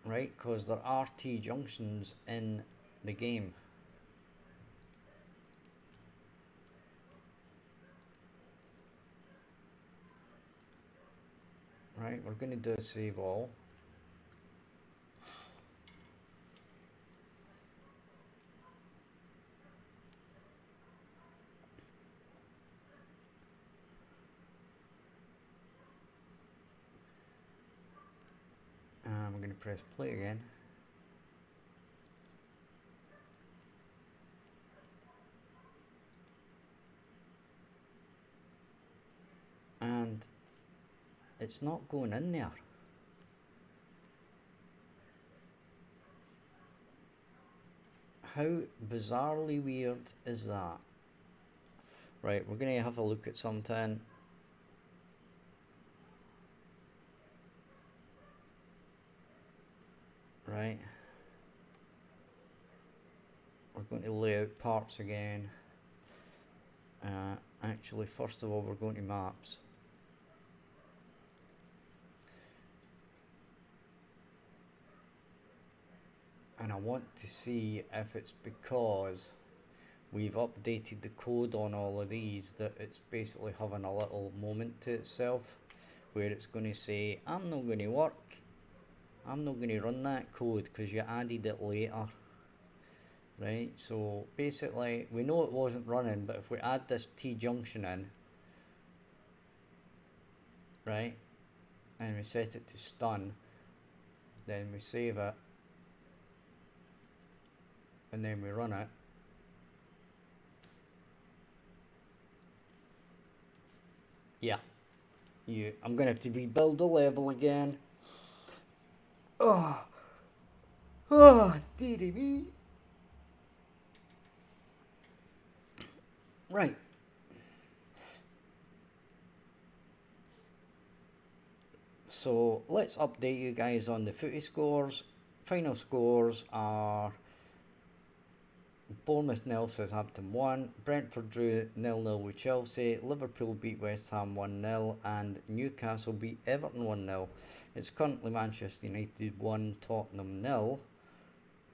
Right, because there are T junctions in the game. Right, we're going to do a save all. going to press play again. And it's not going in there. How bizarrely weird is that? Right, we're going to have a look at something. Right. We're going to lay out parts again. Actually, first of all, we're going to maps. And I want to see if it's because we've updated the code on all of these that it's basically having a little moment to itself where it's going to say, I'm not going to work, I'm not going to run that code because you added it later. Right, so basically we know it wasn't running, but if we add this T-junction in, right, and we set it to stun, then we save it, and then we run it, yeah, I'm gonna have to rebuild the level again. Dearie me. Right. So let's update you guys on the footy scores. Final scores are Bournemouth 0, Southampton 1, Brentford drew 0-0 with Chelsea, Liverpool beat West Ham 1-0, and Newcastle beat Everton 1-0. It's currently Manchester United 1, Tottenham 0,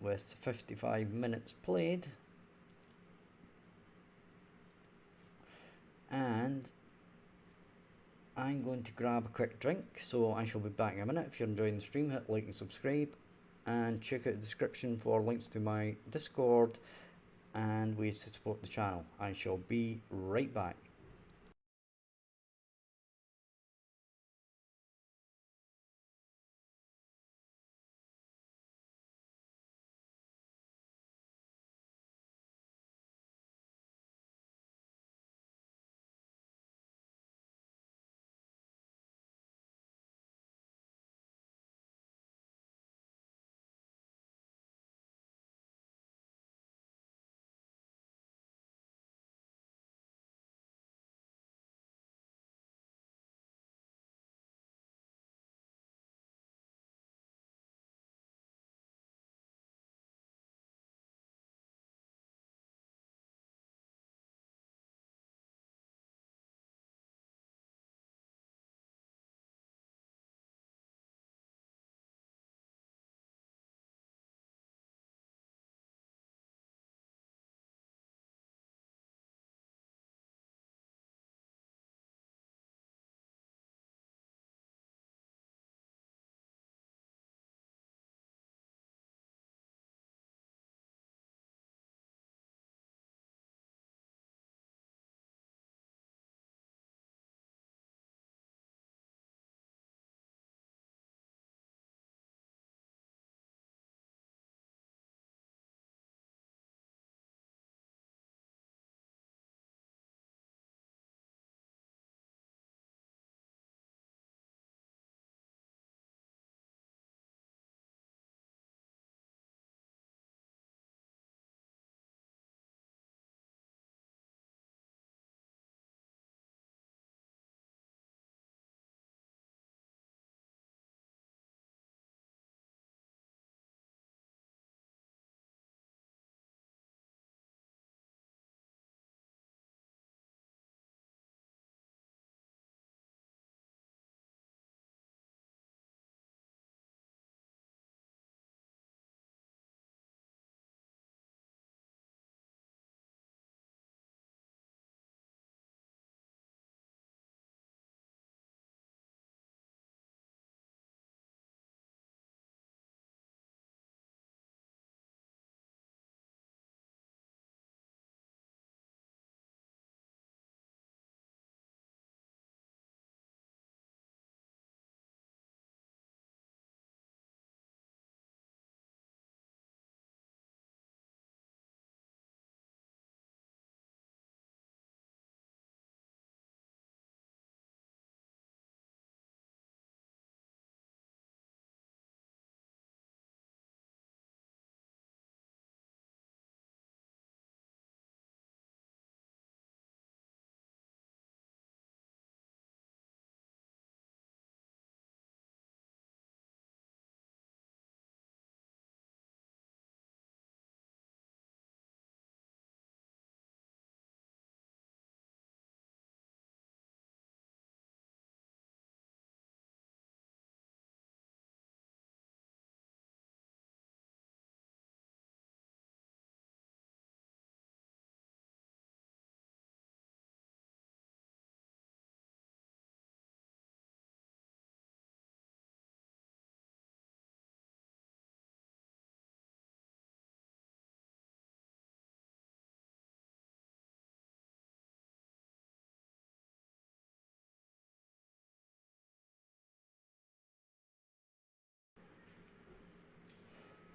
with 55 minutes played. And I'm going to grab a quick drink, so I shall be back in a minute. If you're enjoying the stream, hit like and subscribe, and check out the description for links to my Discord and ways to support the channel. I shall be right back.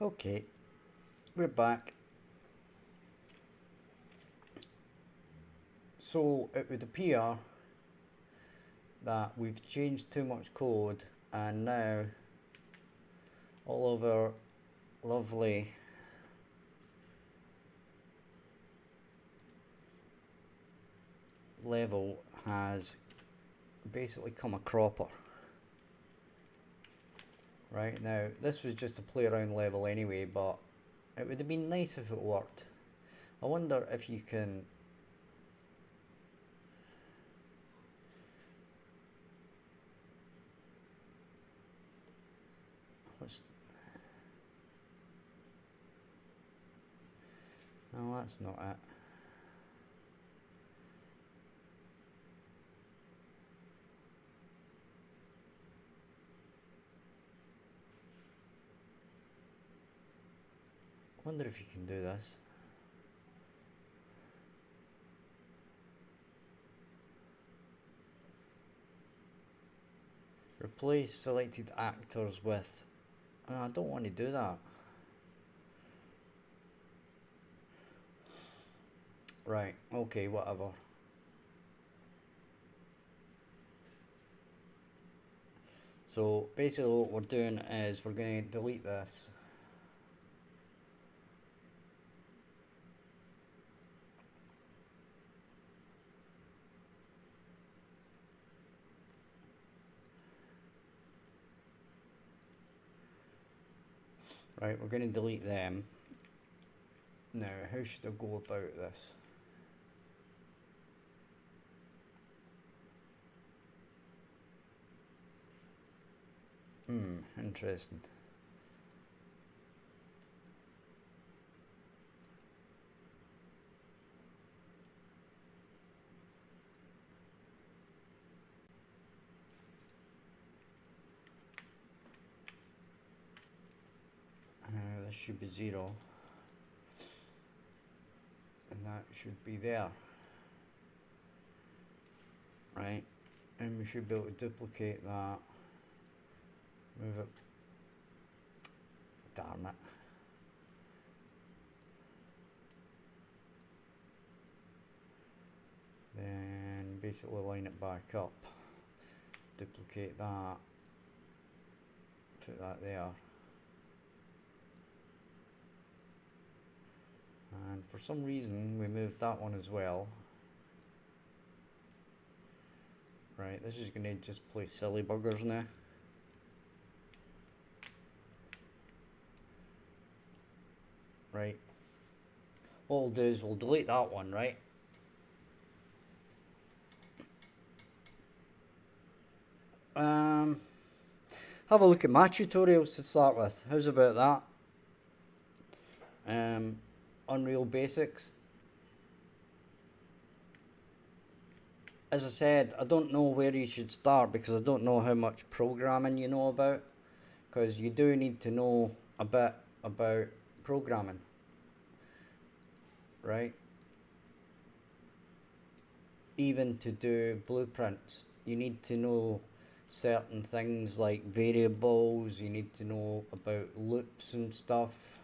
Okay, we're back. So it would appear that we've changed too much code, and now all of our lovely level has basically come a cropper. Right, now this was just a play around level anyway, but it would have been nice if it worked. I wonder if you can no, that's not it. I wonder if you can do this. Replace selected actors with... I don't want to do that. Right, okay, whatever. So basically what we're doing is we're going to delete this. Right, we're going to delete them. Now, how should I go about this? Interesting. This should be 0. And that should be there. Right, and we should be able to duplicate that. Move it. Darn it. Then basically line it back up. Duplicate that. Put that there. And for some reason we moved that one as well. Right, this is going to just play silly buggers now. Right. What we'll do is we'll delete that one, right? Have a look at my tutorials to start with. How's about that? Unreal Basics. As I said, I don't know where you should start because I don't know how much programming you know about. Because you do need to know a bit about programming. Right? Even to do blueprints, you need to know certain things like variables, you need to know about loops and stuff.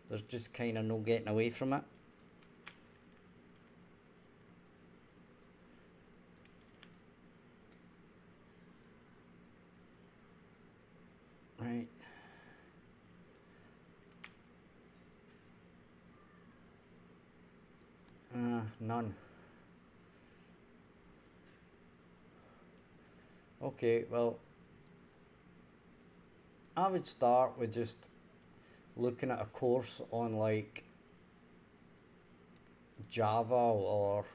There's just kind of no getting away from it. Right. None. Okay, well, I would start with just looking at a course on like Java or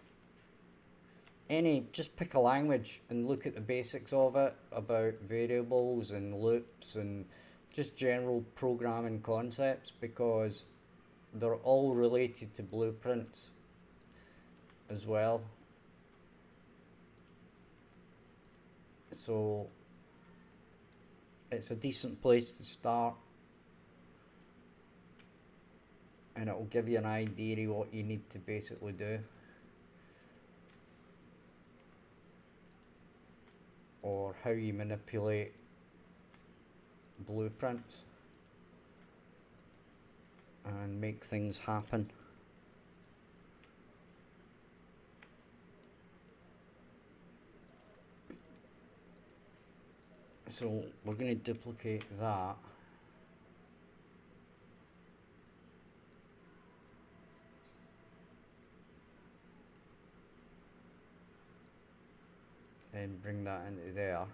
just pick a language and look at the basics of it, about variables and loops and just general programming concepts, because they're all related to blueprints as well. So it's a decent place to start, and it will give you an idea of what you need to basically do, or how you manipulate blueprints. and make things happen. So we're going to duplicate that. And bring that into there.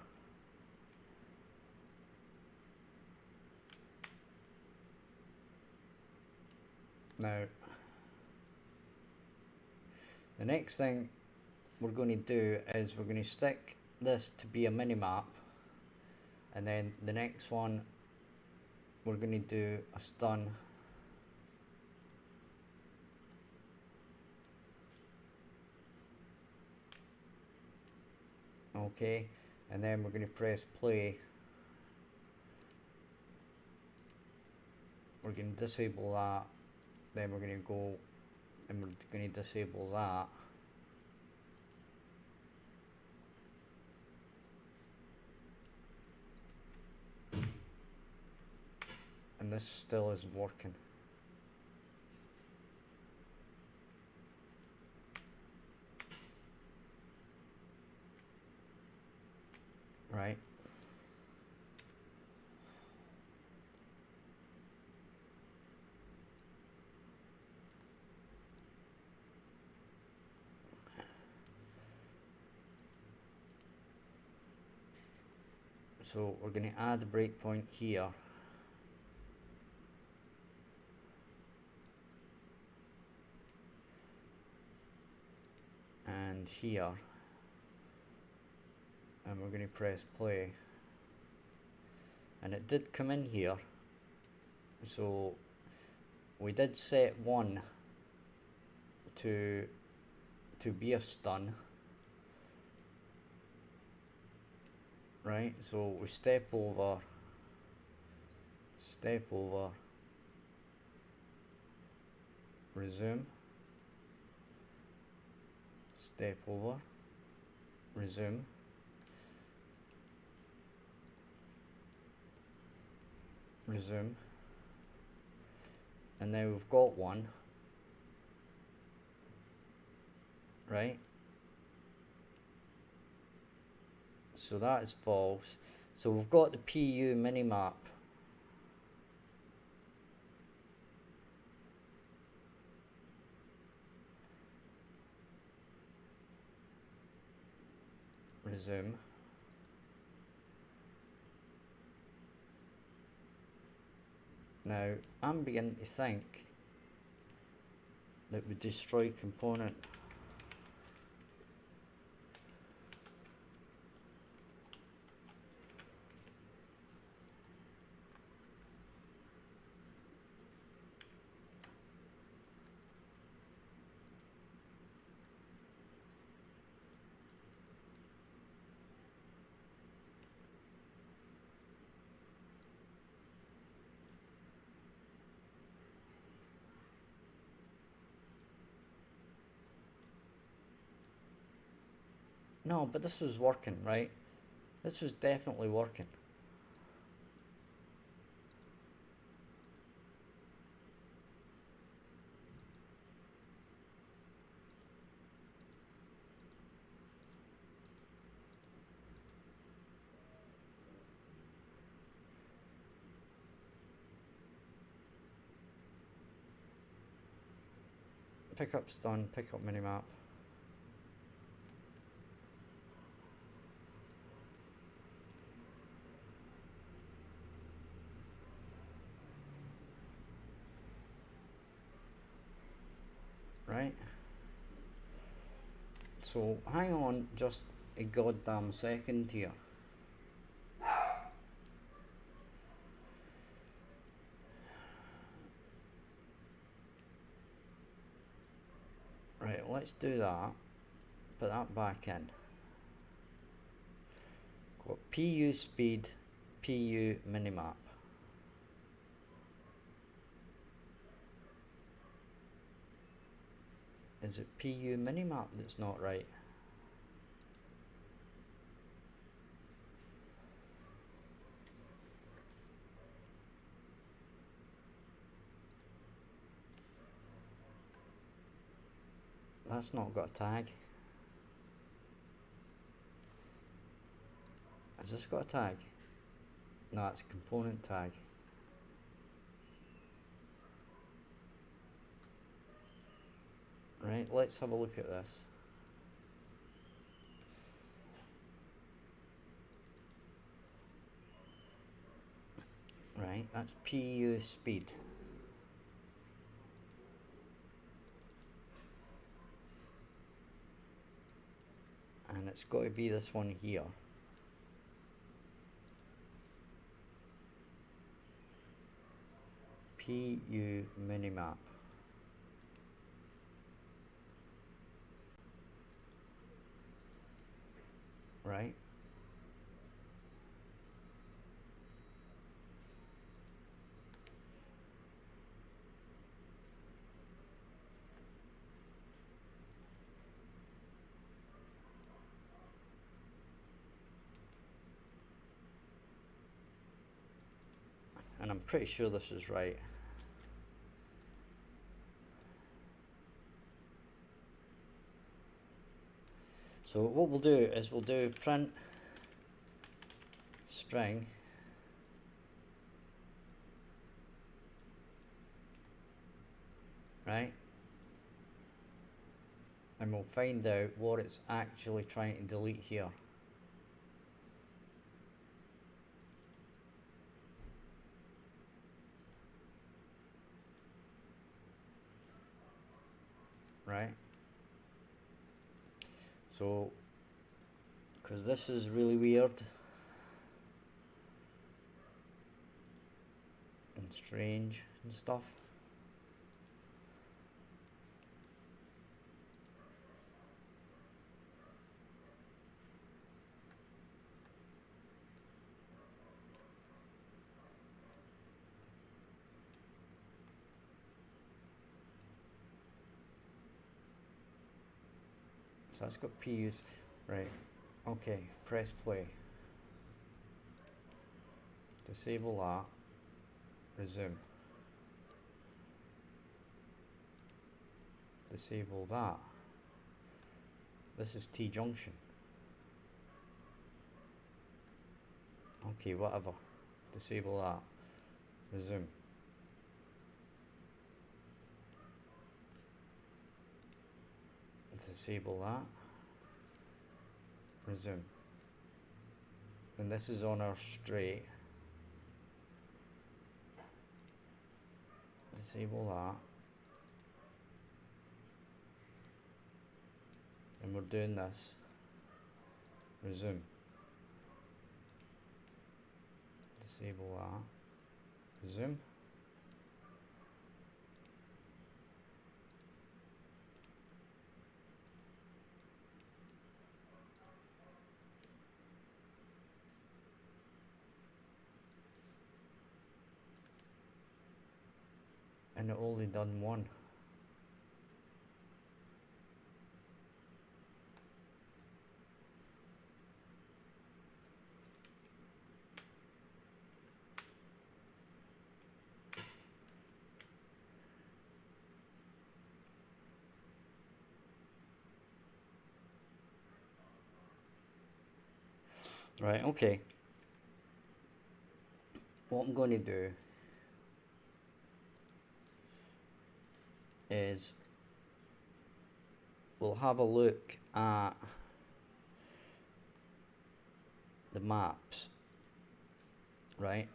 Now, the next thing we're going to do is we're going to stick this to be a minimap, and then the next one we're going to do a stun. Okay, and then we're going to press play. We're going to disable that, then we're going to go and we're going to disable that. And this still isn't working. Right. So we're going to add a breakpoint here. And here. And we're going to press play. And it did come in here. So we did set 1 to be a stun. Right, so we step over, resume, step over, resume, resume, and now we've got one, right? So that is false. So we've got the PU minimap. Resume. Now I'm beginning to think that we destroy component. No, but this was working, right? This was definitely working. Pick up stun, pick up minimap. Right? So hang on just a goddamn second here. Right, let's do that. Put that back in. Got PU speed, PU minimap. Is it PU minimap that's not right? that's not got a tag. Has this got a tag? No, it's a component tag. Right, let's have a look at this. Right, that's PU speed. And it's got to be this one here. PU minimap. Right. And I'm pretty sure this is right. So what we'll do is we'll do print string right, and we'll find out what it's actually trying to delete here. Right, so because this is really weird and strange and stuff. So it's got PUs, right, okay, press play. Disable that, resume. Disable that. This is T-junction. Okay, whatever. Disable that, resume. Disable that, resume. And this is on our straight. Disable that. And we're doing this. Resume. Disable that. Resume. And it only done one. Right, okay. What I'm going to do is we'll have a look at the maps, right?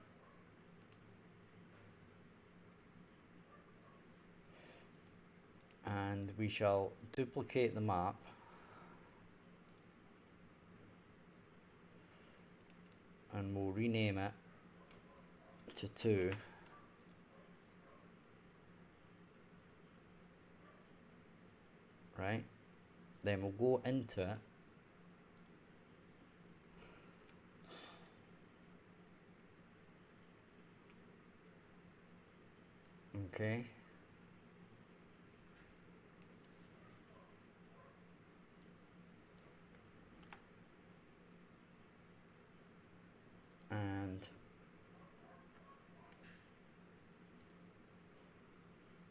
And we shall duplicate the map and we'll rename it to 2. Right? Then we'll go into it. Okay. And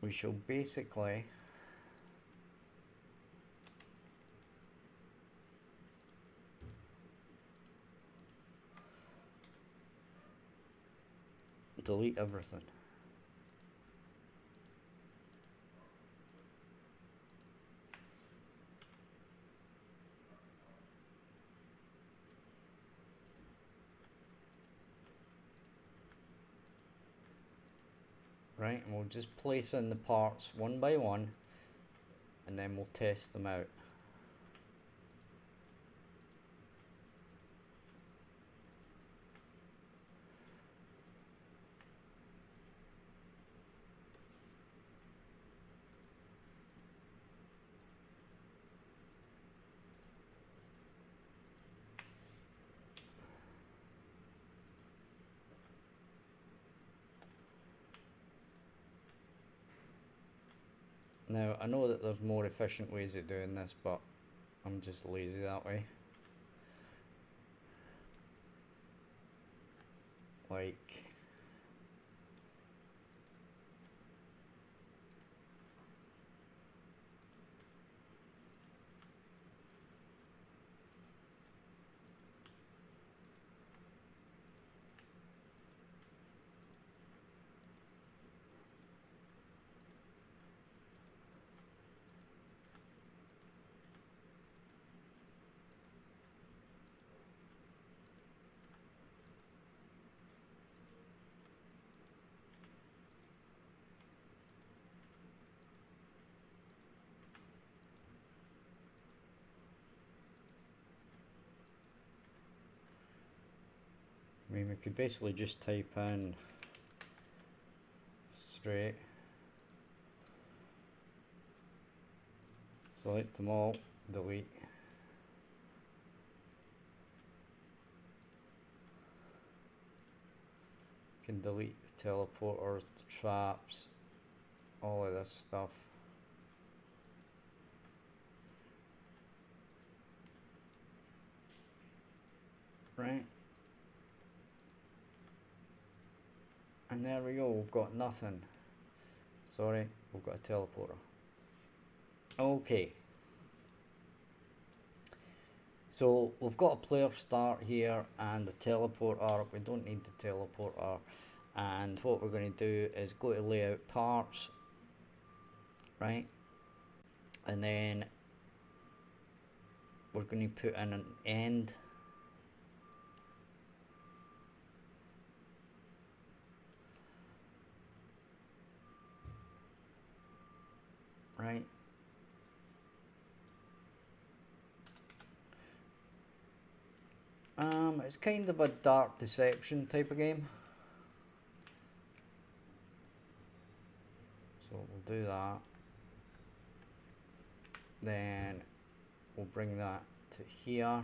we shall basically delete everything. Right, and we'll just place in the parts one by one, and then we'll test them out. Now, I know that there's more efficient ways of doing this, but I'm just lazy that way. Like, I mean, we could basically just type in straight, select them all, delete. Can delete the teleporters, the traps, all of this stuff. Right. And there we go, we've got nothing. Sorry, we've got a teleporter. Okay. So we've got a player start here and the teleporter. We don't need the teleporter. And what we're going to do is go to layout parts. Right. And then we're going to put in an end. Right. It's kind of a dark deception type of game. So we'll do that. Then we'll bring that to here.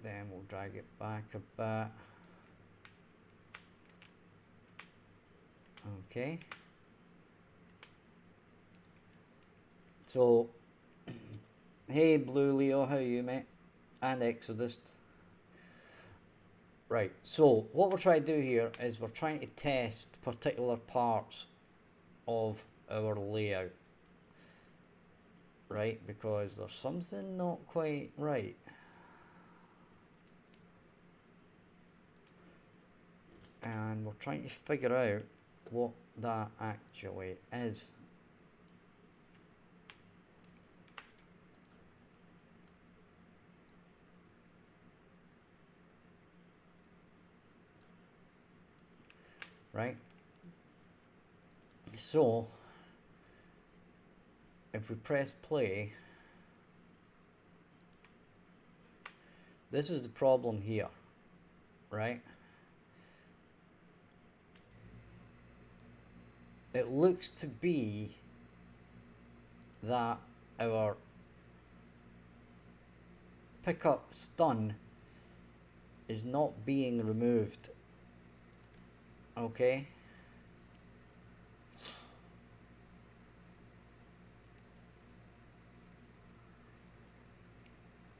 Then we'll drag it back a bit. Okay. So, hey Blue Leo, how are you, mate? And Exodus. Right, so what we're trying to do here is we're trying to test particular parts of our layout. Right, because there's something not quite right. And we're trying to figure out what that actually is. Right? So, if we press play, this is the problem here, right? It looks to be that our pickup stun is not being removed. Okay.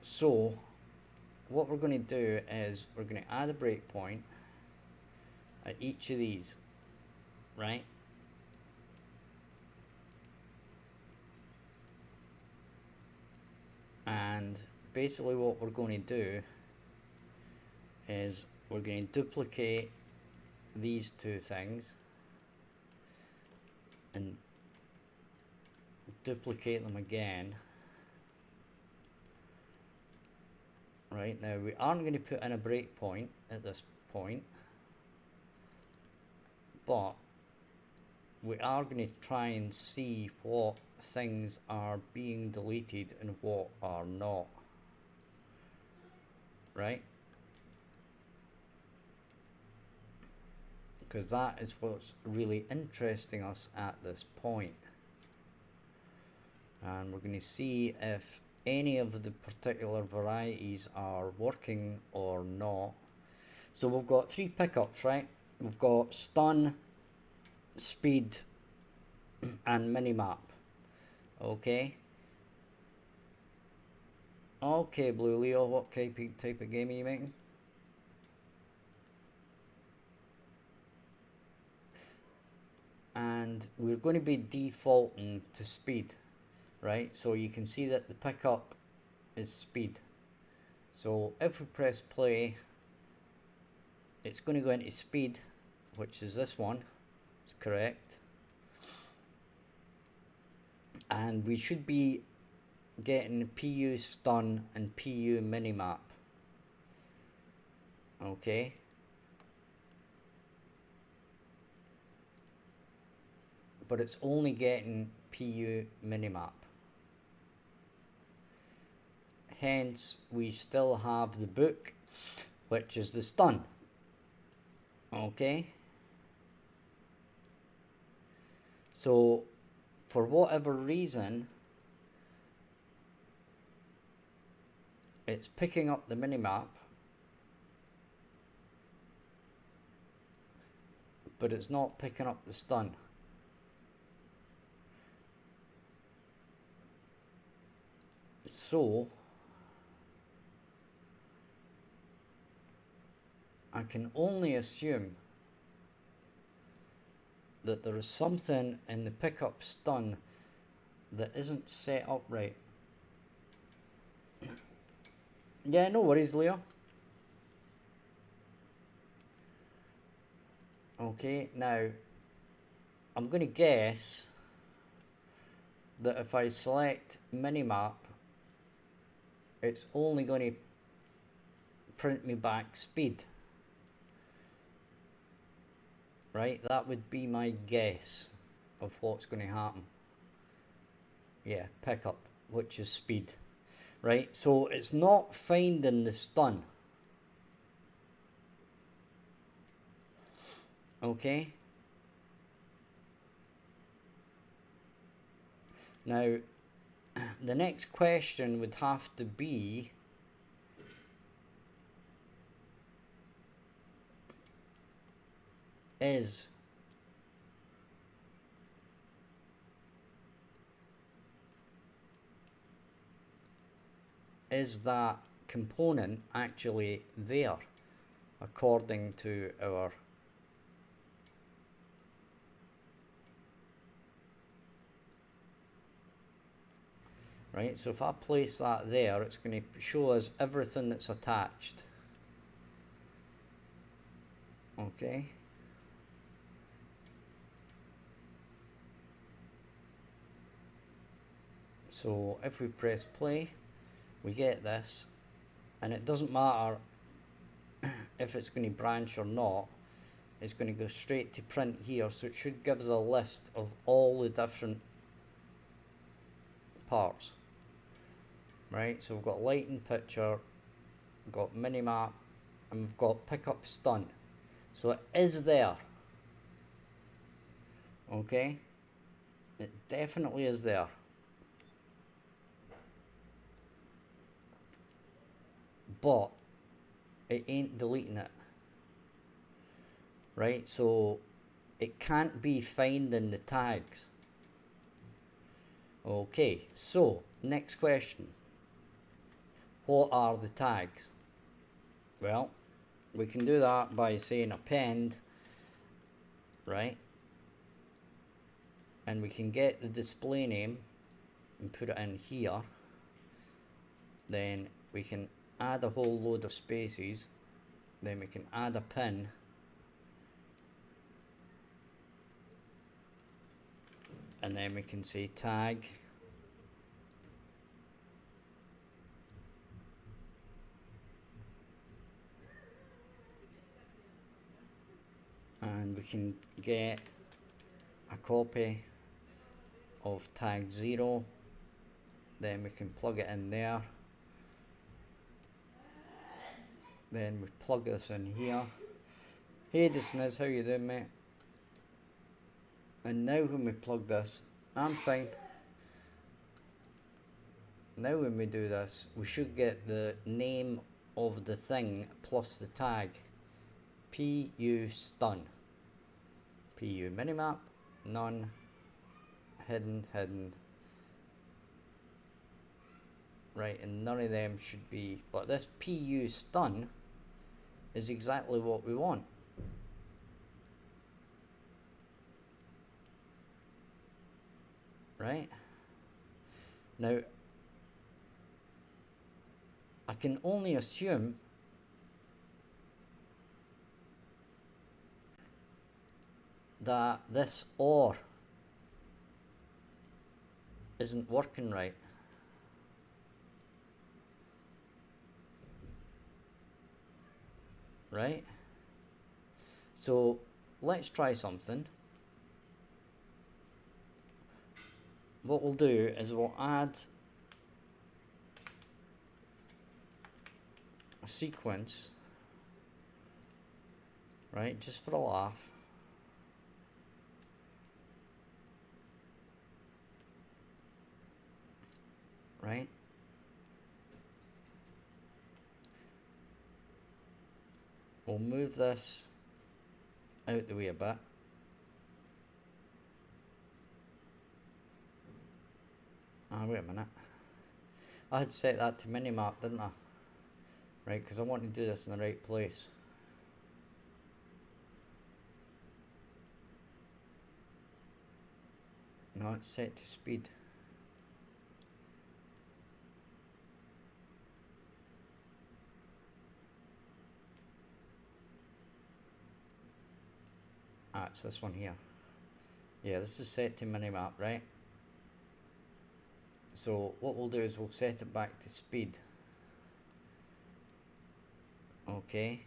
So what we're going to do is we're going to add a breakpoint at each of these, right? And basically what we're going to do is we're going to duplicate these two things and duplicate them again. Right, now we aren't going to put in a breakpoint at this point, but we are going to try and see what things are being deleted and what are not. Right? Because that is what's really interesting us at this point. And we're going to see if any of the particular varieties are working or not. So we've got 3 pickups, right? We've got stun, speed, and minimap. Okay. Okay, Blue Leo, what type of game are you making? And we're going to be defaulting to speed. Right, so you can see that the pickup is speed. So if we press play, it's going to go into speed, which is this one. It's correct. And we should be getting PU stun and PU minimap. Okay. But it's only getting PU minimap. Hence, we still have the book, which is the stun. Okay. So, for whatever reason, it's picking up the minimap, but it's not picking up the stun. So, I can only assume that there is something in the pickup stun that isn't set up right. Yeah, no worries, Leo. Okay, now I'm going to guess that if I select minimap, it's only going to print me back speed. Right, that would be my guess of what's going to happen. Yeah, pickup, which is speed. Right, so it's not finding the stun. Okay. Now, the next question would have to be, is that component actually there according to our right? So if I place that there, it's going to show us everything that's attached. Okay. So if we press play, we get this, and it doesn't matter if it's going to branch or not, it's going to go straight to print here, so it should give us a list of all the different parts. Right, so we've got light and picture, we've got minimap, and we've got pickup stun. So it is there. Okay, it definitely is there. But it ain't deleting it. Right, so it can't be finding the tags. Okay, so next question. What are the tags? Well, we can do that by saying append, right? And we can get the display name and put it in here. Then we can add a whole load of spaces Then we can add a pin. And then we can say tag. And we can get a copy of tag 0. Then we can plug it in there. Then we plug this in here. Hey Disney's, how you doing, mate? And now when we plug this, I'm fine. Now when we do this, we should get the name of the thing plus the tag. PU stun. PU minimap, none, hidden, hidden. Right, and none of them should be, but this PU stun is exactly what we want. Right? Now, I can only assume that this OR isn't working right. Right? So let's try something. What we'll do is we'll add a sequence, right, just for a laugh. Right? We'll move this out the way a bit. Ah, wait a minute. I had set that to minimap, didn't I? Right, because I want to do this in the right place. No, it's set to speed. Ah, it's this one here. Yeah, this is set to minimap, right? So what we'll do is we'll set it back to speed. Okay,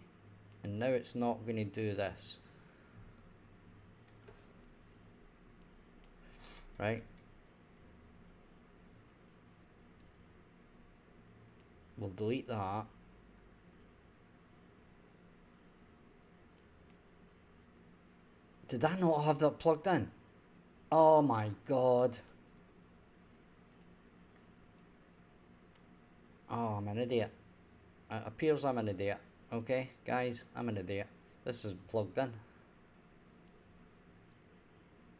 and now it's not going to do this. Right? We'll delete that. Did I not have that plugged in? Oh my god. Oh, I'm an idiot. It appears I'm an idiot. Okay, guys, I'm an idiot. This is plugged in.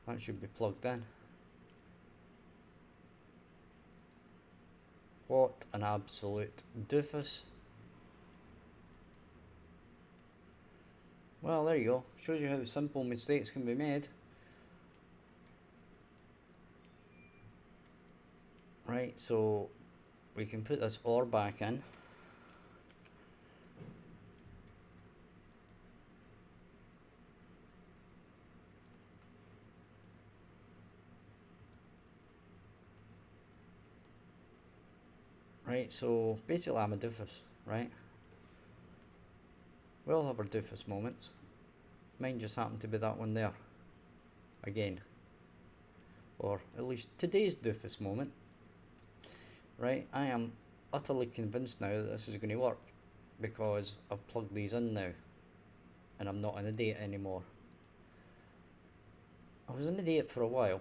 That should be plugged in. What an absolute doofus. Well, there you go. Shows you how simple mistakes can be made. Right, so we can put this OR back in. Right, so basically I'm a doofus, right? We all have our doofus moments. Mine just happened to be that one there. Again. Or at least today's doofus moment. Right, I am utterly convinced now that this is going to work. Because I've plugged these in now. And I'm not an idiot anymore. I was an idiot for a while.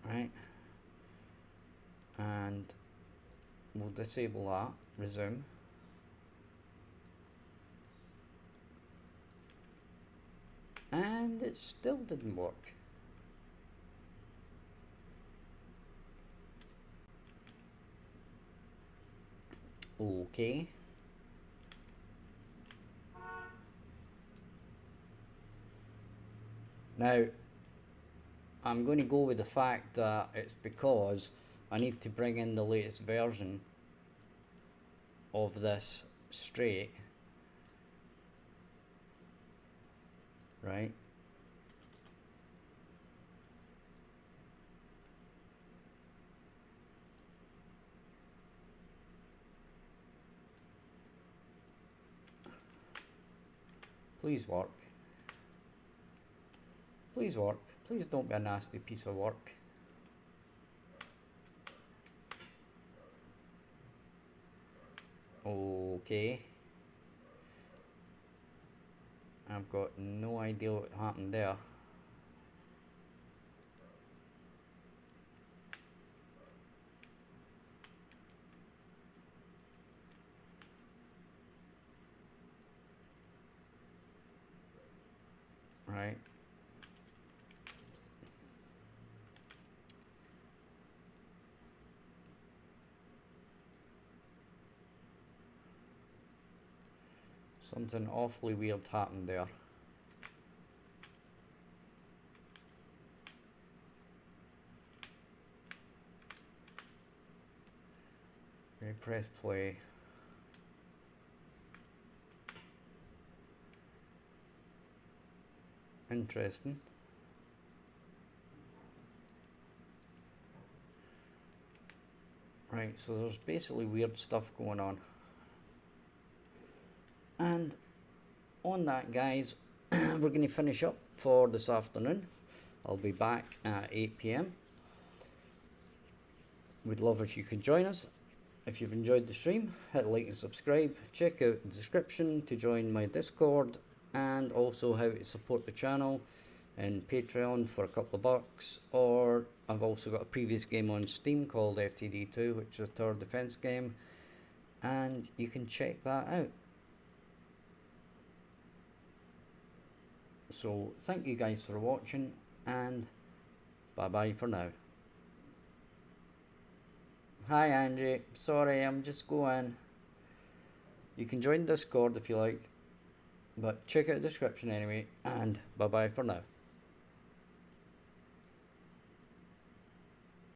Right, and we'll disable that, resume, and it still didn't work. Okay. Now, I'm going to go with the fact that it's because I need to bring in the latest version of this straight, right? Please work. Please work. Please don't be a nasty piece of work. Okay. I've got no idea what happened there. Right. Something awfully weird happened there. Okay, press play. Interesting. Right, so there's basically weird stuff going on. And on that, guys, we're going to finish up for this afternoon. I'll be back at 8 PM. We'd love if you could join us. If you've enjoyed the stream, hit like and subscribe. Check out the description to join my Discord, and also how to support the channel in Patreon for a couple of bucks. Or I've also got a previous game on Steam called FTD2, which is a tower defense game, and you can check that out. So thank you guys for watching, and bye bye for now. Hi Angie, sorry, I'm just going. You can join Discord if you like, but check out the description anyway, and bye bye for now.